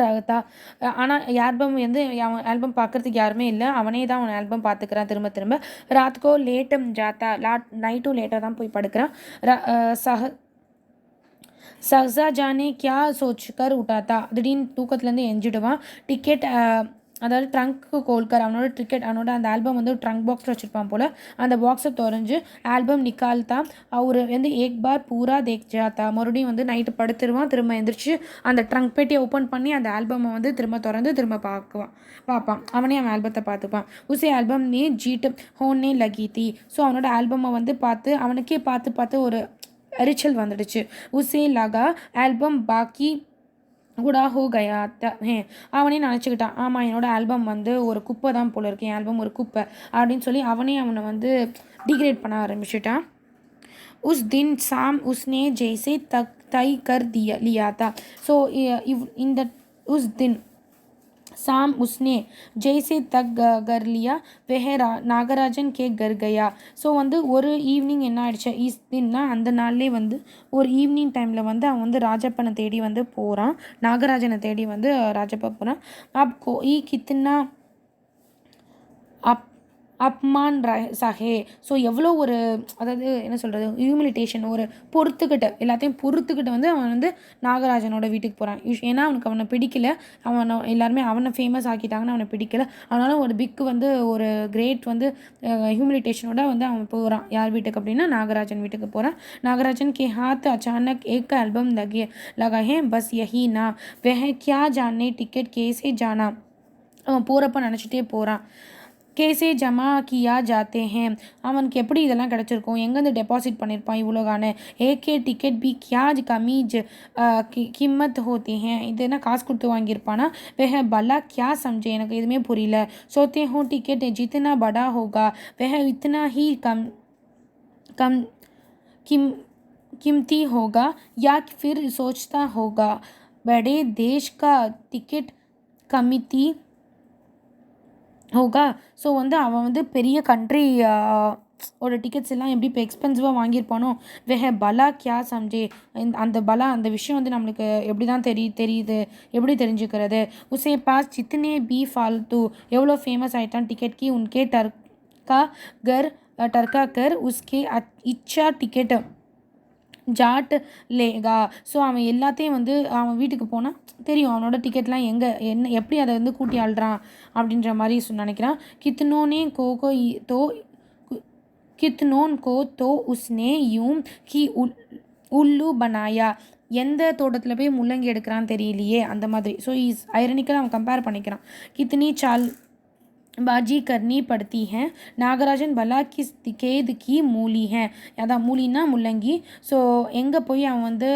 ரகதா. ஆனால் ஆல்பம் வந்து அவன் ஆல்பம் பார்க்குறதுக்கு யாருமே இல்லை. அவனே தான் அவன் ஆல்பம் பார்த்துக்கிறான் திரும்ப. ராத்கோ லேட்டும் ஜாத்தா, நைட்டும் லேட்டாக தான் போய் படுக்கிறான். சஹ்ஸா ஜானே கியா சோச்சுக்கர் உட்டாத்தா, திடீர்னு தூக்கத்துலேருந்து எஞ்சிடுவான். டிக்கெட் அதாவது ட்ரங்க்கு கோல்கர், அவனோட அந்த ஆல்பம் வந்து ட்ரங்க் பாக்ஸில் வச்சுருப்பான் போல். அந்த பாக்ஸை திறஞ்சு ஆல்பம் நிக்கால்தா. அவர் வந்து ஏக் பார் பூரா தேக் ஜாத்தா. மறுபடியும் வந்து நைட்டு படுத்துருவான். திரும்ப எந்திரிச்சு அந்த ட்ரங்க் பெட்டியை ஓப்பன் பண்ணி அந்த ஆல்பமை வந்து திரும்ப பார்ப்பான். அவனே அவன் ஆல்பத்தை பார்த்துப்பான். உசே ஆல்பம் நே ஜீட் ஹோன்னே லகீதி. ஸோ அவனோட ஆல்பமை வந்து அவனுக்கே பார்த்து ஒரு எரிச்சல் வந்துடுச்சு. உசே லகா ஆல்பம் பாக்கி கூட ஹோ கயாத்த ஹே. அவனே நினச்சிக்கிட்டான், ஆமாம் என்னோடய ஆல்பம் வந்து ஒரு குப்பை தான் போல இருக்கு, என் ஆல்பம் ஒரு குப்பை அப்படின்னு சொல்லி அவனை வந்து டிகிரேட் பண்ண ஆரம்பிச்சுட்டான். உஸ் தின் சாம் உஸ்னே ஜெய்சே தை கர் லியா தா. ஸோ இந்த உஸ் தின் शाम उसने जैसे तक कर लिया वह நாகராஜன் கே கர் கயா. ஸோ வந்து ஒரு ஈவினிங் என்ன ஆயிடுச்சு, தின்னா அந்த நாள்லேயே வந்து ஒரு ஈவினிங் டைமில் வந்து அவன் வந்து ராஜப்பனை தேடி வந்து போகிறான். நாகராஜனை தேடி வந்து ராஜப்பா போகிறான். அப் கோயி கித்தனா அப்மான் சஹே. ஸோ எவ்வளோ ஒரு, அதாவது என்ன சொல்கிறது, ஹியூமிலிட்டேஷன், ஒரு எல்லாத்தையும் பொறுத்துக்கிட்டு வந்து அவன் வந்து நாகராஜனோட வீட்டுக்கு போகிறான். ஏன்னா அவனை பிடிக்கல, எல்லாருமே அவனை ஃபேமஸ் ஆக்கிட்டாங்கன்னு அவனை பிடிக்கல. அதனால ஒரு வந்து ஒரு கிரேட் வந்து ஹியூமிலிட்டேஷனோட வந்து அவன் போகிறான். யார் வீட்டுக்கு அப்படின்னா நாகராஜன் வீட்டுக்கு போகிறான். நாகராஜன் கே ஹாத் அச்சானக் ஏக் ஆல்பம் லகா ஹே பஸ் யஹி நா வெஹ கியா ஜானே டிக்கெட் கேசே ஜானா. அவன் போகிறப்ப நினச்சிட்டே போகிறான். கேஸே ஜமா கியா ஜாத்தே ஹே. அவனுக்கு எப்படி இதெல்லாம் கிடச்சிருக்கும், எங்கேருந்து டெபாசிட் பண்ணியிருப்பான் இவ்வளோகான. ஏகே டிக்கெட் பி கியாஜ் கமீஜ் கிம்மத் ஹோத்தி ஹே. இது என்ன காசு கொடுத்து வாங்கியிருப்பானா. வெஹ பலா கியா சம்ஜே, எனக்கு எதுவுமே புரியல. சோத்தே ஹோ டிக்கெட் ஜித்தனா படா ஹோகா வெஹ இத்தனா ஹி कीमती होगा या फिर सोचता होगा बड़े देश का टिकट कमिटी होगा. ஸோ வந்து அவன் வந்து பெரிய கண்ட்ரி ஓட டிக்கெட்ஸ் எல்லாம் எப்படி இப்போ எக்ஸ்பென்சிவாக வாங்கியிருப்பானோ வெஹ பலா கியா சம்ஜே, அந்த பலா அந்த விஷயம் வந்து நம்மளுக்கு எப்படி தான் தெரியுது எப்படி தெரிஞ்சுக்கிறது. உசே பாஸ் ஜித்தனே பி ஃபால்த்து, எவ்வளோ ஃபேமஸ் ஆகிட்டான் டிக்கெட் கி உன்கே டர்கா கர் உஸ்கே இச்சா டிக்கெட் ஜாட் லேகா. ஸோ அவன் எல்லாத்தையும் வந்து அவன் வீட்டுக்கு போனால் தெரியும் அவனோட டிக்கெட்லாம் எங்கே என்ன எப்படி அதை வந்து கூட்டி ஆள்றான் அப்படின்ற மாதிரி நினைக்கிறான். கித்னோனே கோகோ தோ कितनों को तो उसने यूं कि उल्लू बनाया, எந்த தோட்டத்தில் போய் முள்ளங்கி எடுக்கிறான்னு தெரியலையே அந்த மாதிரி. ஸோ இஸ் ஐரனிக்கலாக அவன் கம்பேர் பண்ணிக்கிறான். கித்தனி சால் बाजी करनी पड़ती हैं, நாகராஜன் பலா கிஸ் கேது கி மூலி है, அதான் மூலின்னா முள்ளங்கி. ஸோ எங்கே போய் அவன் வந்து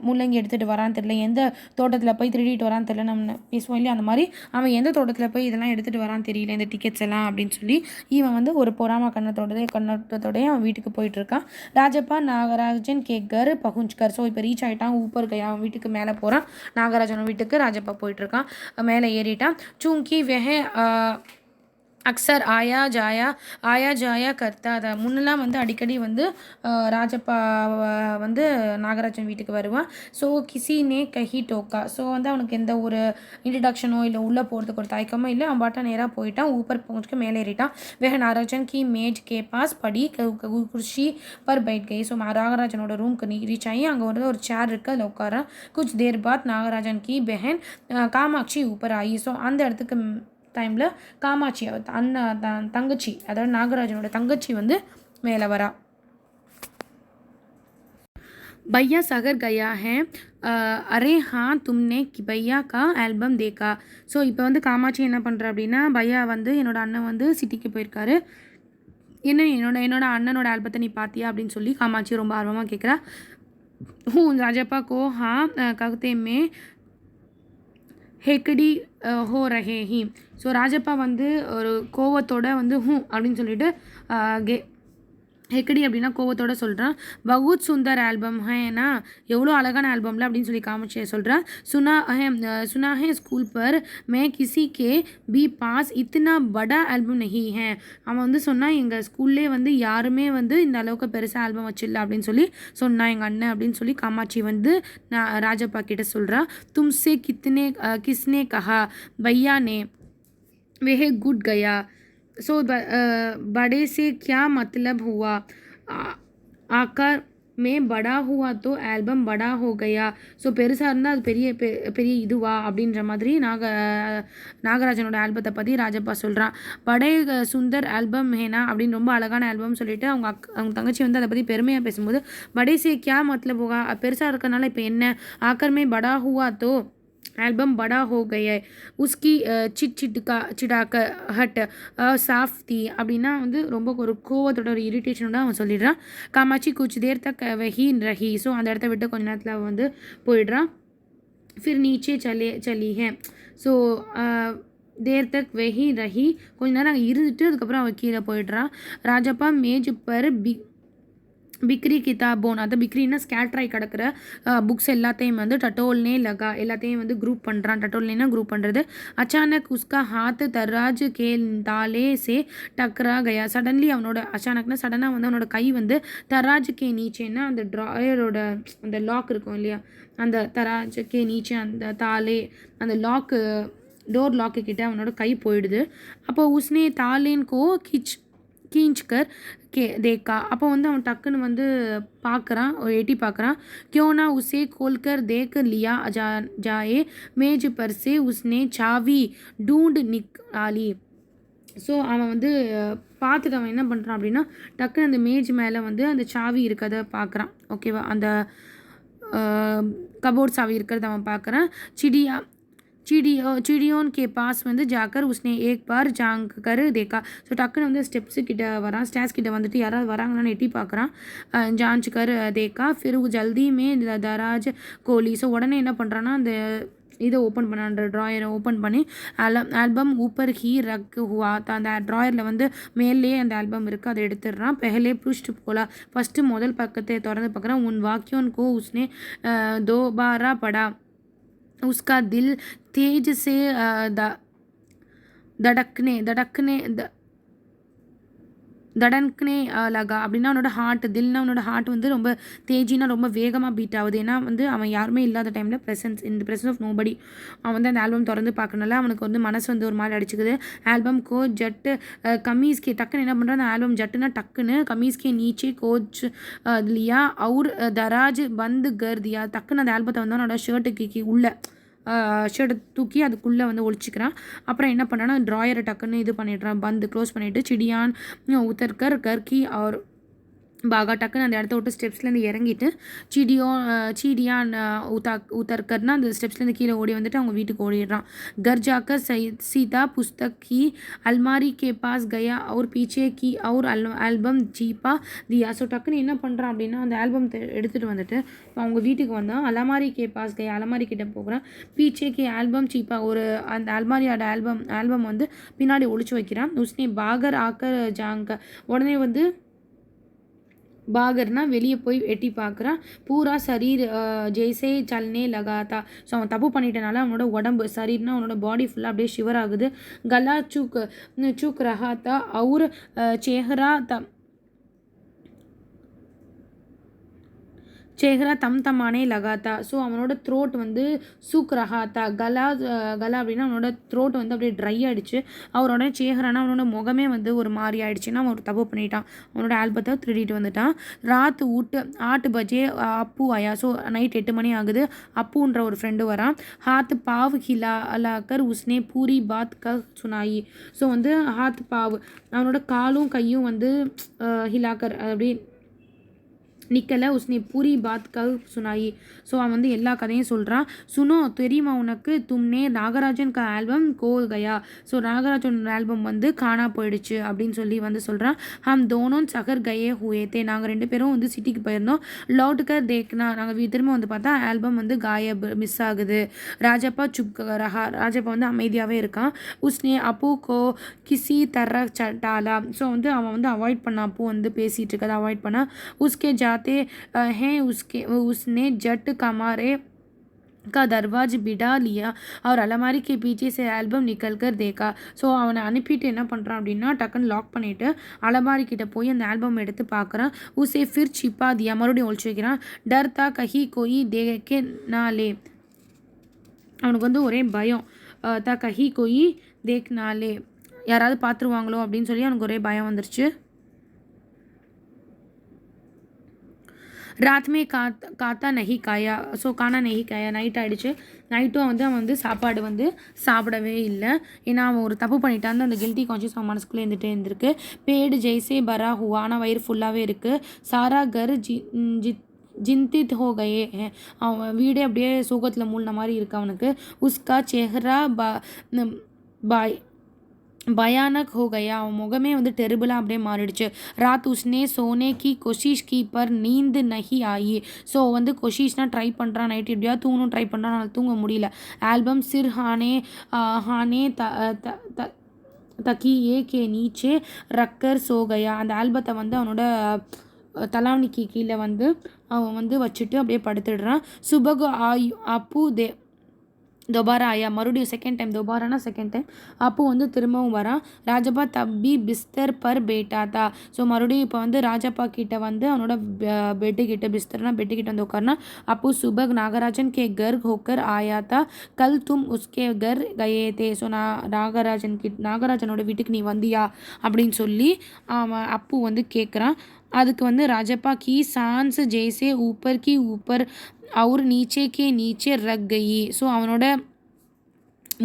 முள்ளங்கி எடுத்துகிட்டு வரான்னு தெரியல, எந்த தோட்டத்தில் போய் திருடிட்டு வரான்னு தெரியல, நம்ம பேசுவோம் இல்லையா அந்த மாதிரி. அவன் எந்த தோட்டத்தில் போய் இதெல்லாம் எடுத்துகிட்டு வரான்னு தெரியல இந்த டிக்கெட்ஸ் எல்லாம் அப்படின்னு சொல்லி இவன் வந்து ஒரு பொறாம கண்ணத்தோடய அவன் வீட்டுக்கு போயிட்டுருக்கான். ராஜப்பா நாகராஜன் கேக்கர் பகுஞ்ச்கர். ஸோ இப்போ ரீச் ஆகிட்டான் ஊப்பர் கை, அவன் வீட்டுக்கு மேலே போகிறான். நாகராஜன் வீட்டுக்கு ராஜப்பா போயிட்டுருக்கான், மேலே ஏறிட்டான். சூங்கி வெஹ அக்சர் ஆயா ஜாயா கர்த்தா. அதை முன்னெல்லாம் வந்து அடிக்கடி வந்து ராஜப்பா வந்து நாகராஜன் வீட்டுக்கு வருவான். ஸோ கிசி நே கஹி டோக்கா. ஸோ வந்து அவனுக்கு எந்த ஒரு இன்ட்ரடக்ஷனோ இல்லை உள்ளே போகிறதுக்கு ஒரு தயக்கமோ இல்லை, அவன் பாட்டா நேராக போயிட்டான், ஊப்பர் பहुंचकर மேலே ஏறிட்டான். வேக நாகராஜன் கி மேஜ் கே பாஸ் படி குர்சி பர் பைட் கை. ஸோ நாகராஜனோட ரூம்க்கு ரீச் ஆகி அங்கே வந்து ஒரு சேர் இருக்குது, அதில் உட்காரான். குச் தேர் பாத் நாகராஜன் கி பெஹன் காமாட்சி ஊப்பர் ஆகி. ஸோ அந்த இடத்துக்கு டைமில் காமாட்சி தங்கச்சி, அதாவது நாகராஜனோட தங்கச்சி வந்து மேலே வரா. भैया सागर गया है, அரே हाँ तुमने भैया का ஆல்பம் देखा. ஸோ இப்போ வந்து காமாட்சி என்ன பண்ணுற அப்படின்னா, பையா வந்து என்னோட அண்ணன் வந்து சிட்டிக்கு போயிருக்காரு, என்னோட அண்ணனோட ஆல்பத்தை நீ பார்த்தியா அப்படின்னு சொல்லி காமாட்சி ரொம்ப ஆர்வமாக கேட்குறா. ஹூ ராஜப்பா கோ ஹா ககுத்தே மே ஹெக்கடி ஹோ ரஹே ஹி. ஸோ ராஜப்பா வந்து ஒரு கோவத்தோட வந்து அப்படின்னு சொல்லிட்டு ஹெக்கடி அப்படின்னா கோவத்தோட சொல்கிறான். பகுத் சுந்தர் ஆல்பம் ஹேனா, எவ்வளோ அழகான ஆல்பம்ல அப்படின்னு சொல்லி காமிச்சு சொல்கிறான். சுனா ஹே ஸ்கூல் பர் மே கிசி கே பி பாஸ் இத்தனா படா ஆல்பம் நஹி ஹே. அவன் வந்து சொன்னான், எங்கள் ஸ்கூல்லே வந்து யாருமே வந்து இந்த அளவுக்கு பெருசாக ஆல்பம் வச்சிடல அப்படின்னு சொல்லி சொன்னான் எங்கள் அண்ணன் அப்படின்னு சொல்லி காமாட்சி வந்து ராஜப்பா கிட்ட சொல்கிறான். தும்சே கிஸ்னே கஹா பையா நே वेह गुड गया. सो बड़े से क्या मतलब हुआ, आकार में बड़ा हुआ तो ஆல்பம் படா ஹோ கயா. ஸோ பெருசாக இருந்தால் அது பெரிய இதுவா அப்படின்ற மாதிரி நாகராஜனோட ஆல்பத்தை பற்றி ராஜப்பா சொல்கிறான். படே சுந்தர் ஆல்பம் ஹேனா அப்படின்னு ரொம்ப அழகான ஆல்பம் சொல்லிட்டு அவங்க தங்கச்சி வந்து அதை பற்றி பெருமையாக பேசும்போது, படே சே கியா மத்லப் ஹோகா, பெருசாக இருக்கனால இப்போ என்ன, ஆக்கர் மே படா ஹுவா தோ एल्बम बड़ा हो गया, उसकी चिड़ाक हट साफ थी அப்படின்னா வந்து ரொம்ப ஒரு கோவத்தோட ஒரு இரிட்டேஷனோட அவன் சொல்லிடுறான். காமாட்சி कुछ देर तक वही रही. ஸோ அந்த இடத்த விட்டு கொஞ்ச நேரத்தில் அவன் வந்து போயிடுறான். फिर नीचे चली है. ஸோ தேர் தக் வெஹி ரஹி, கொஞ்ச நேரம் அங்கே இருந்துட்டு அதுக்கப்புறம் அவன் கீழே போயிடுறான். ராஜப்பா மேஜ் பர் பிக்ரி கிதாபோன், அதை பிக்ரின்னா ஸ்கேட்ராய் கிடக்கிற புக்ஸ் எல்லாத்தையும் வந்து டட்டோல்னே லகா, எல்லாத்தையும் வந்து குரூப் பண்ணுறான். டட்டோல்னா குரூப் பண்ணுறது. அச்சானக் உஸ்கா ஹாத் தராஜ் கே தாலே சே டக்ரா கயா. சடன்லி அவனோட அச்சானக்னா சடனாக வந்து அவனோட கை வந்து தராஜ் கே நீச்சேன்னா அந்த ட்ராயரோட அந்த லாக் இருக்கும் இல்லையா, அந்த தராஜ் கே நீச்சே அந்த தாலே அந்த லாக்கு டோர் லாக்கு கிட்ட அவனோட கை போயிடுது. அப்போ உஸ்னே தாலேன் கோ கீஞ்ச்கர் தேக்கா. அப்போ வந்து அவன் டக்குன்னு வந்து பார்க்குறான், எட்டி பார்க்குறான். क्यों उसे खोलकर देख लिया जाए, मेज पर से उसने चावी ढूंढ निकाली. ஸோ அவன் வந்து பார்த்துட்டு அவன் என்ன பண்ணுறான் அப்படின்னா, டக்குன்னு அந்த மேஜ் மேலே வந்து அந்த சாவி இருக்கிறத பார்க்குறான். ஓகேவா, அந்த கபோர்ட் சாவி இருக்கிறத அவன் பார்க்குறான். चिड़ियों के पास வந்து ஜாக்கர் உஸ்னே ஏக் பார் ஜாங் கர் தேக்கா. ஸோ டக்குன்னு வந்து ஸ்டெப்ஸு கிட்ட வரான், ஸ்டேர்ஸ் கிட்ட வந்துட்டு யாராவது வராங்கன்னு எட்டி பார்க்குறான். ஜான்ச் கர் தேக்கா ஃபிர் ஜல்தி மே தராஜ் கோலி. ஸோ உடனே என்ன பண்ணுறான்னா அந்த இதை ஓப்பன் பண்ண, அந்த ட்ராயரை ஓப்பன் பண்ணி ஆல்பம் ஊப்பர் ஹீ ரக் ஹுவா, அந்த ட்ராயரில் வந்து மேலே அந்த ஆல்பம் இருக்குது, அதை எடுத்துடுறான். பெஹலே புஷ்ட் போலா, ஃபஸ்ட்டு முதல் பக்கத்தை திறந்து பார்க்குறான். உன் வாக்கியோன் கோ உஸ்னே தோபாரா படா, उसका दिल तेज से धड़कने தடன்க்னே லகா அப்படின்னா அவனோட ஹார்ட், தில்னா அவனோட ஹார்ட் வந்து ரொம்ப தேஜினா ரொம்ப வேகமாக பீட் ஆகுது. ஏன்னா வந்து அவன் யாருமே இல்லாத டைமில் இந்த பிரசன்ஸ் ஆஃப் நோபடி அவன் வந்து அந்த ஆல்பம் திறந்து பார்க்கறனால அவனுக்கு வந்து மனசு வந்து ஒரு மாதிரி அடிச்சுக்குது. ஆல்பம் கோ ஜட்டு கமீஸ்கே டக்குன்னு என்ன பண்ணுறான், அந்த ஆல்பம் ஜட்டுனா டக்குன்னு கமீஸ்கே நீச்சே கோச் லியா அவுர் தராஜ் பந்து கர் தியா, டக்குன்னு அந்த ஆல்பத்தை வந்து அவனோட ஷர்ட்டுக்கு உள்ள ஷர்ட்டை தூக்கி அதுக்குள்ளே வந்து ஒழிச்சிக்கிறான். அப்புறம் என்ன பண்ணான்னா ட்ராயரை டக்குன்னு இது பண்ணிடுறான், பந்து க்ளோஸ் பண்ணிவிட்டு சிடியான் உத்தர்கர் கர்கி அவர் பாகா டக்குன்னு அந்த இடத்த விட்டு ஸ்டெப்ஸ்லேருந்து இறங்கிட்டு சீடியான் உத்தர்கர்னா அந்த ஸ்டெப்ஸ்லேருந்து கீழே ஓடி வந்துட்டு அவங்க வீட்டுக்கு ஓடிடுறான். கர் ஜாக்கர் சீதா புஸ்தக் கி அல்மாரி கே பாஸ் கயா அவர் பீச்சே கி அவர் ஆல்பம் ஜீப்பா தியா. ஸோ டக்குன்னு என்ன பண்ணுறான் அப்படின்னா அந்த ஆல்பம் எடுத்துகிட்டு வந்துட்டு அவங்க வீட்டுக்கு வந்தான். அலமாரி கே பாஸ் கயா, அலமாரி கிட்ட போகிறான். பீச்சே கே ஆல்பம் சீப்பா, ஒரு அந்த அல்மாரியோட ஆல்பம் வந்து பின்னாடி ஒழிச்சு வைக்கிறான். உஸ்னே பாகர் ஆக்கர் ஜாங்க, உடனே வந்து பாகர்னா வெளியே போய் எட்டி பார்க்குறான். பூரா சரீர் ஜெய்சே சல்னே லகாத்தா. ஸோ அவன் தப்பு பண்ணிட்டனால அவனோட உடம்பு சரீர்னா அவனோட பாடி ஃபுல்லாக அப்படியே ஷிவர் ஆகுது. கலா சூக் ரஹாத்தா அவுர் சேஹரா சேஹரா தமானே லகாத்தா. ஸோ அவனோட த்ரோட் வந்து சூக் ரஹாத்தா, கலா அப்படின்னா அவனோட த்ரோட் வந்து அப்படியே ட்ரை ஆகிடுச்சு. அவரோட சேஹரானா அவனோட முகமே வந்து ஒரு மாதிரி ஆகிடுச்சுன்னா அவன் ஒரு தப்பு பண்ணிட்டான், அவனோட ஆல்பத்தை திருடிட்டு வந்துட்டான். ராத் 8 பஜே அப்பு ஆயா. ஸோ நைட் 8 மணி ஆகுது. அப்புன்ற ஒரு ஃப்ரெண்டு வரான். ஹாத் பாவ் ஹிலாக்கர் உஸ்னே பூரி பாத் சுனாயி. ஸோ வந்து ஹாத் பாவ் அவனோட காலும் கையும் வந்து ஹிலாக்கர் அப்படி நிக்கலை. உஸ்னே பூரி பாத் சுனாயி. ஸோ அவன் வந்து எல்லா கதையும் சொல்கிறான். சுனோ தெரியுமா உனக்கு, தும்னே நாகராஜன் ஆல்பம் கோ கயா. ஸோ நாகராஜன் ஆல்பம் வந்து காணா போயிடுச்சு அப்படின்னு சொல்லி வந்து சொல்கிறான். ஹம் தோனோன் சகர் கயே ஹுயேத்தே, நாங்கள் 2 பேரும் வந்து சிட்டிக்கு போயிருந்தோம். லவுட்கர் தேக்னா, நாங்கள் திரும்ப வந்து பார்த்தா ஆல்பம் வந்து காயப் மிஸ் ஆகுது. ராஜப்பா சுப் ரஹா, ராஜப்பா வந்து அமைதியாகவே இருக்கான். உஸ்னே அப்பு கோ கிசி தர சட்டாலா. ஸோ வந்து அவன் வந்து அவாய்ட் பண்ண, அப்பு வந்து பேசிகிட்டு இருக்கதை அவாய்ட் பண்ணா. உஸ்கே जाते हैं उसने जट कमरे का दरवाज बिठा लिया और अलमारी के पीछे से एल्बम निकल कर देखा. ஸோ அவனை அனுப்பிட்டு என்ன பண்ணுறான் அப்படின்னா டக்குன்னு லாக் பண்ணிவிட்டு அலமாரி கிட்ட போய் அந்த ஆல்பம் எடுத்து பார்க்குறான். உசே ஃபிர் சிப்பா தியா, மறுபடியும் ஒழிச்சு வைக்கிறான். டர் தா கஹி கோயி தேக்கே நாலே, அவனுக்கு வந்து ஒரே பயம். தா கஹி கோயி தேக் நாலே, யாராவது பார்த்துருவாங்களோ அப்படின்னு சொல்லி அவனுக்கு ஒரே பயம் வந்துருச்சு. ராத் மே காத்தா நஹி காயா. ஸோ காணா நஹி காயா, நைட் ஆகிடுச்சு. நைட்டும் வந்து அவன் வந்து சாப்பாடு வந்து சாப்பிடவே இல்லை. ஏன்னா அவன் ஒரு தப்பு பண்ணிட்டான், அந்த கில்ட்டி கான்ஷியஸ் அவன் மனசுக்குள்ளே இருந்துகிட்டே. பேடு ஜெய்சே பரா ஹுவா, ஆனால் வயிறு ஃபுல்லாகவே இருக்குது. சாரா கர் ஜிந்தித் ஹோ கயே, அவன் வீடே அப்படியே சோகத்தில் மூழ்கின மாதிரி இருக்கு அவனுக்கு. உஸ்கா செஹ்ரா பாய் பயானக் ஹோ கயா, அவன் முகமே வந்து டெரிபிளாக அப்படியே மாறிடுச்சு. ராத் உஸ்னே சோனே கி கொஷிஷ் கி பர் நீந்து நஹி ஆயி. ஸோ வந்து கொஷிஷ்னால் ட்ரை பண்ணுறான், நைட் எப்படியா தூங்கணும் ட்ரை பண்ணுறான், அதனால் தூங்க முடியல. ஆல்பம் சிர் ஹானே தக்கியே கே நீச்சே ரக்கர் சோ கயா. அந்த ஆல்பத்தை வந்து அவனோட தலாவணிக்கு கீழே வந்து அவன் வந்து வச்சுட்டு அப்படியே படுத்துடுறான். சுபகு அப்பு दोबारा आया, மறுபடியும் செகண்ட் டைம் அப்போ வந்து திரும்பவும் வரான். ராஜப்பா தப்பி பிஸ்தர் பர் பேட்டா தா. ஸோ மறுபடியும் இப்போ வந்து ராஜப்பா கிட்ட வந்து அவனோட பெட்டு கிட்ட, பிஸ்தர்னா பெட்டு கிட்ட வந்து உட்கார்னா. அப்போ சுபக் நாகராஜன் கே கர் ஹோக்கர் ஆயா தா, கல் தும் உஸ்கே கர் கயே தே. ஸோ நாகராஜனோட வீட்டுக்கு நீ வந்தியா அப்படின்னு சொல்லி அவன் அப்பு வந்து கேட்குறான். அதுக்கு வந்து ராஜப்பா கி சான்ஸ் ஜெய்சே ஊப்பர் கி ஊப்பர் அவர் நீச்சே கே நீச்சே ரக் கயி. ஸோ அவனோட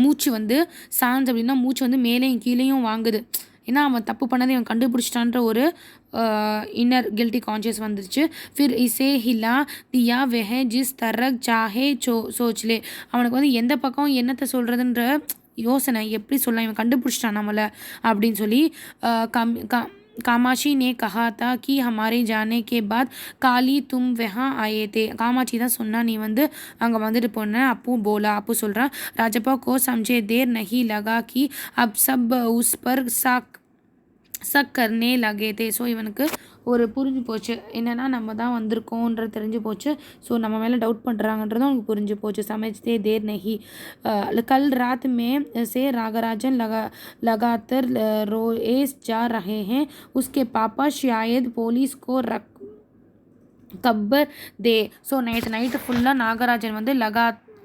மூச்சு வந்து சான்ஸ் அப்படின்னா மூச்சு வந்து மேலேயும் கீழேயும் வாங்குது. ஏன்னா அவன் தப்பு பண்ணதை அவன் கண்டுபிடிச்சிட்டான்ற ஒரு இன்னர் கில்ட்டி கான்ஷியஸ் வந்துருச்சு. ஃபிர் இசே ஹிலா தியா வெஹ ஜிஸ் தரக் சாஹே சோச்லே. அவனுக்கு வந்து எந்த பக்கம் என்னத்தை சொல்கிறதுன்ற யோசனை, எப்படி சொல்ல, இவன் கண்டுபிடிச்சிட்டான் நம்மளை அப்படின்னு சொல்லி कामाक्षी ने कहा था कि हमारे जाने के बाद काली तुम वहाँ आए थे. कामाक्षी தான் சொன்னா நீ வந்து அங்கே வந்துட்டு போன. அப்போ சொல்கிறான். ராஜப்பா को समझे देर नहीं लगा कि अब सब उस पर शक சக் கர்னே லகே தே. ஸோ இவனுக்கு ஒரு புரிஞ்சு போச்சு, என்னென்னா நம்ம தான் வந்திருக்கோன்றது தெரிஞ்சு போச்சு. ஸோ நம்ம மேலே டவுட் பண்ணுறாங்கன்றதும் அவனுக்கு புரிஞ்சு போச்சு. சமஜ்தே தேர் நஹி கல் ராத் மே से नागराजन लगातार रोएस जा रहे हैं. उसके पापा शायद पुलिस को खबर दे. ஸோ நைட்டு ஃபுல்லாக நாகராஜன் வந்து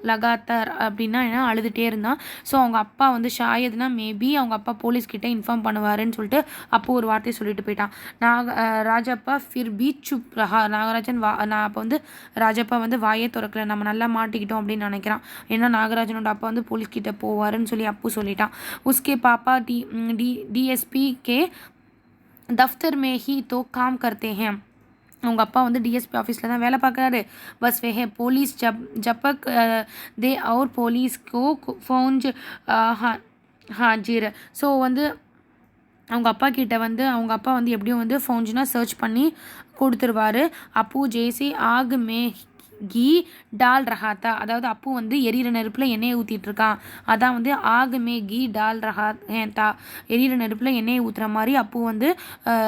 லகாத்தார் அப்படின்னா என்ன அழுதுகிட்டே இருந்தான். ஸோ அவங்க அப்பா வந்து ஷாயத்னா மேபி அவங்க அப்பா போலீஸ்கிட்ட இன்ஃபார்ம் பண்ணுவாருன்னு சொல்லிட்டு அப்போ ஒரு வார்த்தையை சொல்லிட்டு போயிட்டான். ராஜப்பா ஃபிர் பி சுப் ரஹா. நாகராஜன் நான் அப்போ வந்து ராஜப்பா வந்து வாயே திறக்கல, நம்ம நல்லா மாட்டிக்கிட்டோம் அப்படின்னு நினைக்கிறான். ஏன்னா நாகராஜனோட அப்பா வந்து போலீஸ்கிட்ட போவாருன்னு சொல்லி அப்பு சொல்லிட்டான். உஸ்கே பாப்பா DSP கே தஃப்தர் மே ஹி தோ காம் கர்த்தே ஹேம். அவங்க அப்பா வந்து டிஎஸ்பி ஆஃபீஸில் தான் வேலை பார்க்குறாரு. பஸ் வே போலீஸ் ஜப்பக் தே और போலீஸ் கோ ஃபௌஜ் ஹாஜிர். ஸோ வந்து அவங்க அப்பா கிட்ட வந்து அவங்க அப்பா வந்து எப்படியும் வந்து ஃபௌஜ்னா சர்ச் பண்ணி கொடுத்துருவாரு. அப்போ ஜேசி ஆக் மே கீ டால் ரஹாத்தா. அதாவது அப்பு வந்து எரியிற நெருப்பில் எண்ணெயை ஊற்றிட்டு இருக்கான். அதான் வந்து ஆக் மே கீ டால் ரஹாத்தா. எரியிற நெருப்பில் எண்ணெயை ஊற்றுற மாதிரி அப்பு வந்து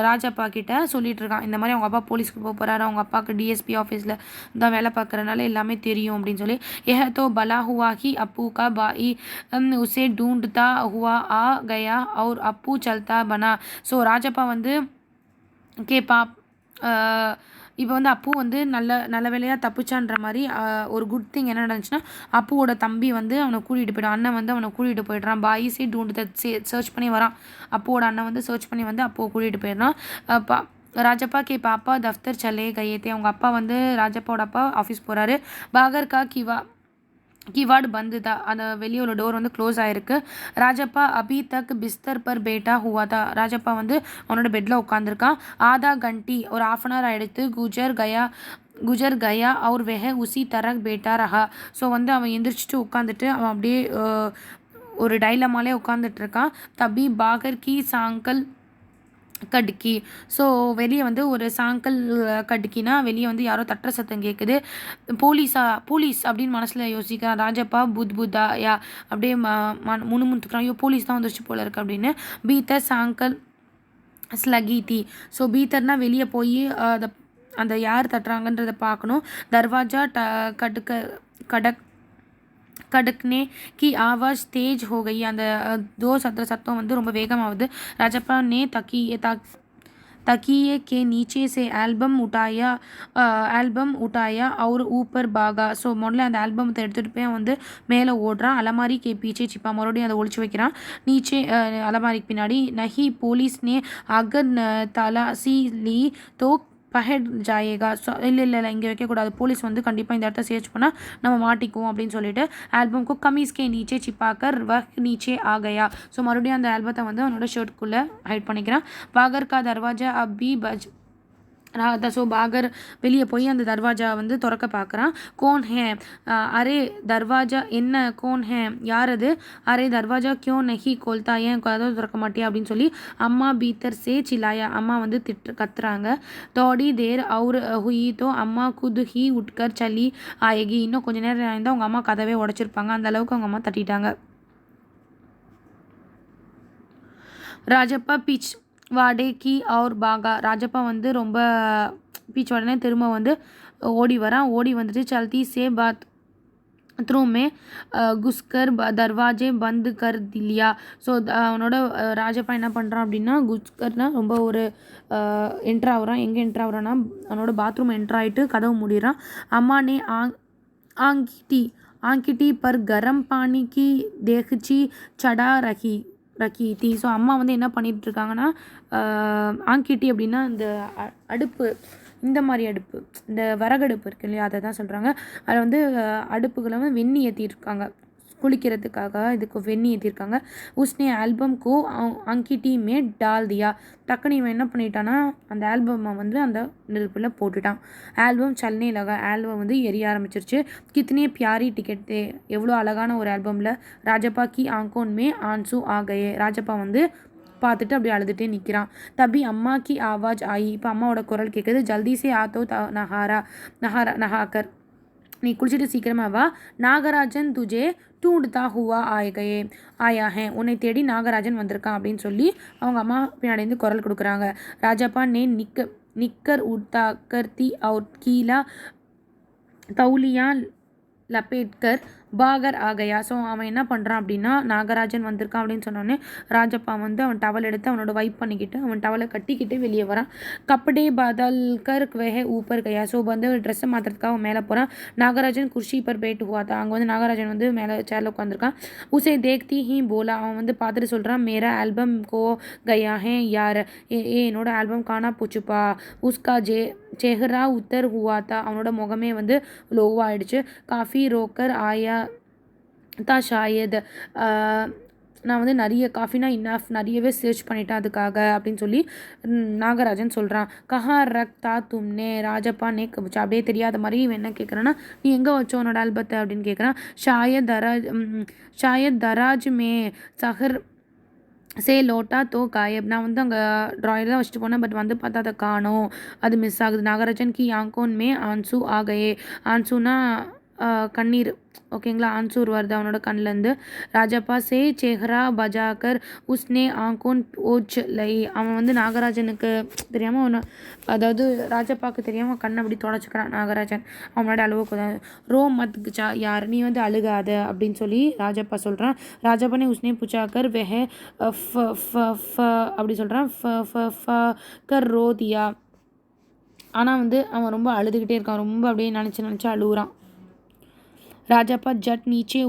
ராஜப்பா கிட்ட சொல்லிட்டு இருக்கான். இந்த மாதிரி அவங்க அப்பா போலீஸ்க்கு போக போகிறாரு, அவங்க அப்பாவுக்கு டிஎஸ்பி ஆஃபீஸில் தான் வேலை பார்க்குறதுனால எல்லாமே தெரியும் அப்படின்னு சொல்லி. ஏஹ தோ பலா हुआ कि अप्पू का भाई उसे ढूंढता हुआ आ गया और अप्पू चलता बना. ஸோ ராஜப்பா வந்து கேப்பா இப்போ வந்து அப்பு வந்து நல்ல வேலையாக தப்பிச்சான்ற மாதிரி ஒரு குட் திங் என்ன நடந்துச்சுன்னா, அப்புவோட தம்பி வந்து அவனை கூட்டிகிட்டு போய்டான். அண்ணன் வந்து அவனை கூட்டிகிட்டு போய்ட்றான். பாய்ஸே சர்ச் பண்ணி வரான். அப்புவோட அண்ணன் வந்து சர்ச் பண்ணி வந்து அப்போ கூட்டிகிட்டு போயிடுறான். ராஜப்பா கே பாப்பா தஃப்தர் சலே கயே தே. அவங்க அப்பா வந்து ராஜப்பாவோட அப்பா ஆஃபீஸ் போகிறாரு. பாகர் கா कीवाड़ बंद था. அந்த வெளியே உள்ள டோர் வந்து க்ளோஸ் ஆகிருக்கு. ராஜப்பா அபி தக் பிஸ்தர் பர் பேட்டா ஹுவா தா. ராஜப்பா வந்து அவனோட பெட்டில் உட்காந்துருக்கான். ஆதா கண்டி ஒரு ½ hour ஆகிடுத்து. குஜர் கயா और वह उसी तरह बैठा रहा. ஸோ வந்து அவன் எந்திரிச்சிட்டு உட்காந்துட்டு அவன் அப்படியே ஒரு டைலமாலே உட்காந்துட்டு இருக்கான். தபி பாகர் கி சாங்கல் கடுக்கி. ஸோ வெளியே வந்து ஒரு சாங்கல் கடுக்கினா வெளியே வந்து யாரோ தட்டுற சத்தம் கேட்குது. போலீஸ் அப்படின்னு மனசில் யோசிக்கிறான். ராஜப்பா புத்தா யா அப்படியே முணுமுணுத்துக்கிறான். ஐயோ போலீஸ் தான் வந்துருச்சு போல இருக்கு அப்படின்னு. பீத்தர் சாங்கல் ஸ்லகீதி. ஸோ பீத்தர்னா வெளியே போய் அந்த யார் தட்டுறாங்கன்றதை பார்க்கணும். தர்வாஜா கடக்னே की आवाज़ तेज हो गई. அந்த சத்தம் வந்து ரொம்ப வேகமாகுது. ராஜப்பா ने तकिए के नीचे से एल्बम उठाया और ऊपर भागा. ஸோ முதல்ல அந்த ஆல்பத்தை எடுத்துகிட்டு போய் வந்து மேலே ஓடுறான். அலமாரி கே பீச்சே சிப்பா. மறுபடியும் அதை ஒழிச்சு வைக்கிறான். நீச்சே அலமாரிக்கு பின்னாடி. நஹி போலீஸ் நே அகர் தலாசி லீ தோ பஹெட் ஜாயேகா. ஸோ இல்லை இங்கே வைக்கக்கூடாது, போலீஸ் வந்து கண்டிப்பாக இந்த இடத்த சர்ச் பண்ணால் நம்ம மாட்டிக்குவோம் அப்படின்னு சொல்லிட்டு ஆல்பம்க்கு கமீஸ்கே நீச்சே சிப்பாக்கர் நீச்சே ஆகையா. ஸோ மறுபடியும் அந்த ஆல்பத்தை வந்து அவனோட ஷர்ட்குள்ளே ஹைட் பண்ணிக்கிறான். பாகர் கா தர்வாஜா அபி ஸோ பாகர் வெளியே போய் அந்த தர்வாஜா வந்து திறக்க பார்க்குறான். கோன் ஹே அரே தர்வாஜா என்ன கோன் ஹே யார் அது? அரே தர்வாஜா கியோ நஹி கோல்தா, ஏன் கதவை திறக்க மாட்டியா அப்படின்னு சொல்லி அம்மா பீத்தர் சே சிலாயா. அம்மா வந்து கத்துறாங்க. தோடி தேர் அவுர் ஹுயி தோ அம்மா குது ஹி உட்கர் சலி ஆயகி. இன்னும் கொஞ்சம் நேரம் ஆயிருந்தால் அவங்க அம்மா கதவே உடைச்சிருப்பாங்க. அந்த அளவுக்கு அவங்க அம்மா தட்டிட்டாங்க. ராஜப்பா பீச் வாடே கி और பாகா. ராஜப்பா வந்து ரொம்ப பீச் உடனே திரும்ப வந்து ஓடி வரான். ஓடி வந்துட்டு சல்தி சே बाथरूम में घुसकर दरवाजे बंद कर दिया. ஸோ அவனோட ராஜப்பா என்ன பண்ணுறான் அப்படின்னா குஸ்கர்னா ரொம்ப ஒரு என்ட்ராகிறான். எங்கே என்ட்ராகிறான்னா அவனோட பாத்ரூம் என்ட்ராயிட்டு கதவு மூடிறான். அம்மா நே आंखी पर गरम पानी की देगची चढ़ा रखी थी. ஸோ அம்மா வந்து என்ன பண்ணிட்டு இருக்காங்கன்னா ஆங்கிட்டி அப்படின்னா இந்த அடுப்பு, இந்த மாதிரி அடுப்பு, இந்த விறகடுப்பு இருக்கு இல்லையா, அதை தான் சொல்கிறாங்க. அதில் வந்து அடுப்புகளை வந்து வெந்நி ஏற்றிருக்காங்க குளிக்கிறதுக்காக. இதுக்கு வெந்நி ஏற்றிருக்காங்க. உஸ்னே ஆல்பம்க்கு அங்கிட்டி மே டால் தியா. டக்குனு இவன் என்ன பண்ணிட்டான்னா அந்த ஆல்பமை வந்து அந்த நெருப்பில் போட்டுட்டான். ஆல்பம் சல்னே லகா. ஆல்பம் வந்து எரிய ஆரம்பிச்சிருச்சு. கித்னே பியாரி டிக்கெட் தே. எவ்வளோ அழகான ஒரு ஆல்பமில். ராஜப்பா கி ஆங்கோன் மே ஆன்சு ஆகையே. ராஜப்பா வந்து பார்த்துட்டு அப்படியே அழுதுகிட்டே நிற்கிறான். தபி அம்மா கி ஆவாஜ் ஆயி. இப்போ அம்மாவோட குரல் கேட்குது. ஜல்தி சே ஆத்தோ நஹாக்கர். நீ குளிச்சுட்டு சீக்கிரமா வா. நாகராஜன் துஜே டூண்டுதா ஹுவா ஆயகையே ஆயா ஹே உன்னை தேடி நாகராஜன் வந்திருக்கான் அப்படின்னு சொல்லி அவங்க அம்மா பின்னாடி குரல் கொடுக்குறாங்க. ராஜப்பா நே நிக்கர் உட்டாக்கர் தி அவுட் கீழா தௌலியா லபேட்கர் பாகர் ஆகையா. ஸோ அவன் என்ன பண்ணுறான் அப்படின்னா நாகராஜன் வந்திருக்கான் அப்படின்னு சொன்னோடனே ராஜப்பா வந்து அவன் டவல் எடுத்து அவனோட வைப் பண்ணிக்கிட்டு அவன் டவலை கட்டிக்கிட்டு வெளியே வரான். கப்படே பதல்கர் வெஹ ஊப்பர் கையா. ஸோ வந்து ட்ரெஸ்ஸை மாற்றுறதுக்காக அவன் மேலே போகிறான். நாகராஜன் குர்ஷி பர் பேட் ஹுவாத்தா. அங்கே வந்து நாகராஜன் வந்து மேலே சேரில் உட்காந்துருக்கான். உசே தேக்தி ஹீ போலா. அவன் வந்து பார்த்துட்டு சொல்கிறான் மேரா ஆல்பம் கோ கயா ஹே யார் என்னோட ஆல்பம் காணா போச்சுப்பா. உஸ்கா செஹ்ரா உத்தர் ஹுவாத்தா. அவனோட முகமே வந்து லோவாகிடுச்சு. காஃபி ரோக்கர் ஆயா தா ஷாயத். நான் வந்து நிறைய காஃபினா இன்னாஃப் நிறையவே சர்ச் பண்ணிட்டேன் அதுக்காக அப்படின்னு சொல்லி நாகராஜன் சொல்கிறான். கஹா ரக் தா தும்னே. ராஜப்பா நே கபுச்சா. அப்படியே தெரியாத மாதிரி இவன் என்ன கேட்குறான்னா நீ எங்கே வச்சோ உன்னோட ஆல்பத்தை அப்படின்னு கேட்குறான். ஷாயத் தராஜ் மே சஹர் சே லோட்டா தோ காயப். நான் வந்து அங்கே ட்ராயர் தான் வச்சுட்டு போனேன். பட் வந்து பார்த்தா அதை காணோம், அது மிஸ் ஆகுது. நாகராஜன் கி ஆங்கோன் மே ஆன்சு ஆகையே. ஆன்சுனா கண்ணீர், ஓகேங்களா. ஆன்சூர் வருது அவனோட கண்ணிலேருந்து. ராஜப்பா சே செஹ்ரா பஜாக்கர் உஸ்னே ஆங்கோன் ஓச் லை. அவன் வந்து நாகராஜனுக்கு தெரியாமல் அவனை, அதாவது ராஜப்பாவுக்கு தெரியாமல் கண்ணை அப்படி தொடச்சிக்கிறான் நாகராஜன் அவனோட அளவுக்கு. ரோ மத் ஜா யார், நீ வந்து அழுகாத அப்படின்னு சொல்லி ராஜப்பா சொல்கிறான். ராஜப்பானே உஸ்னே புச்சாக்கர் வெஹ அப்படி சொல்கிறான். கர் ரோ தியா. ஆனால் வந்து அவன் ரொம்ப அழுதுகிட்டே இருக்கான், ரொம்ப அப்படியே நினச்சி அழுகுறான். राजप्पा जट नीचे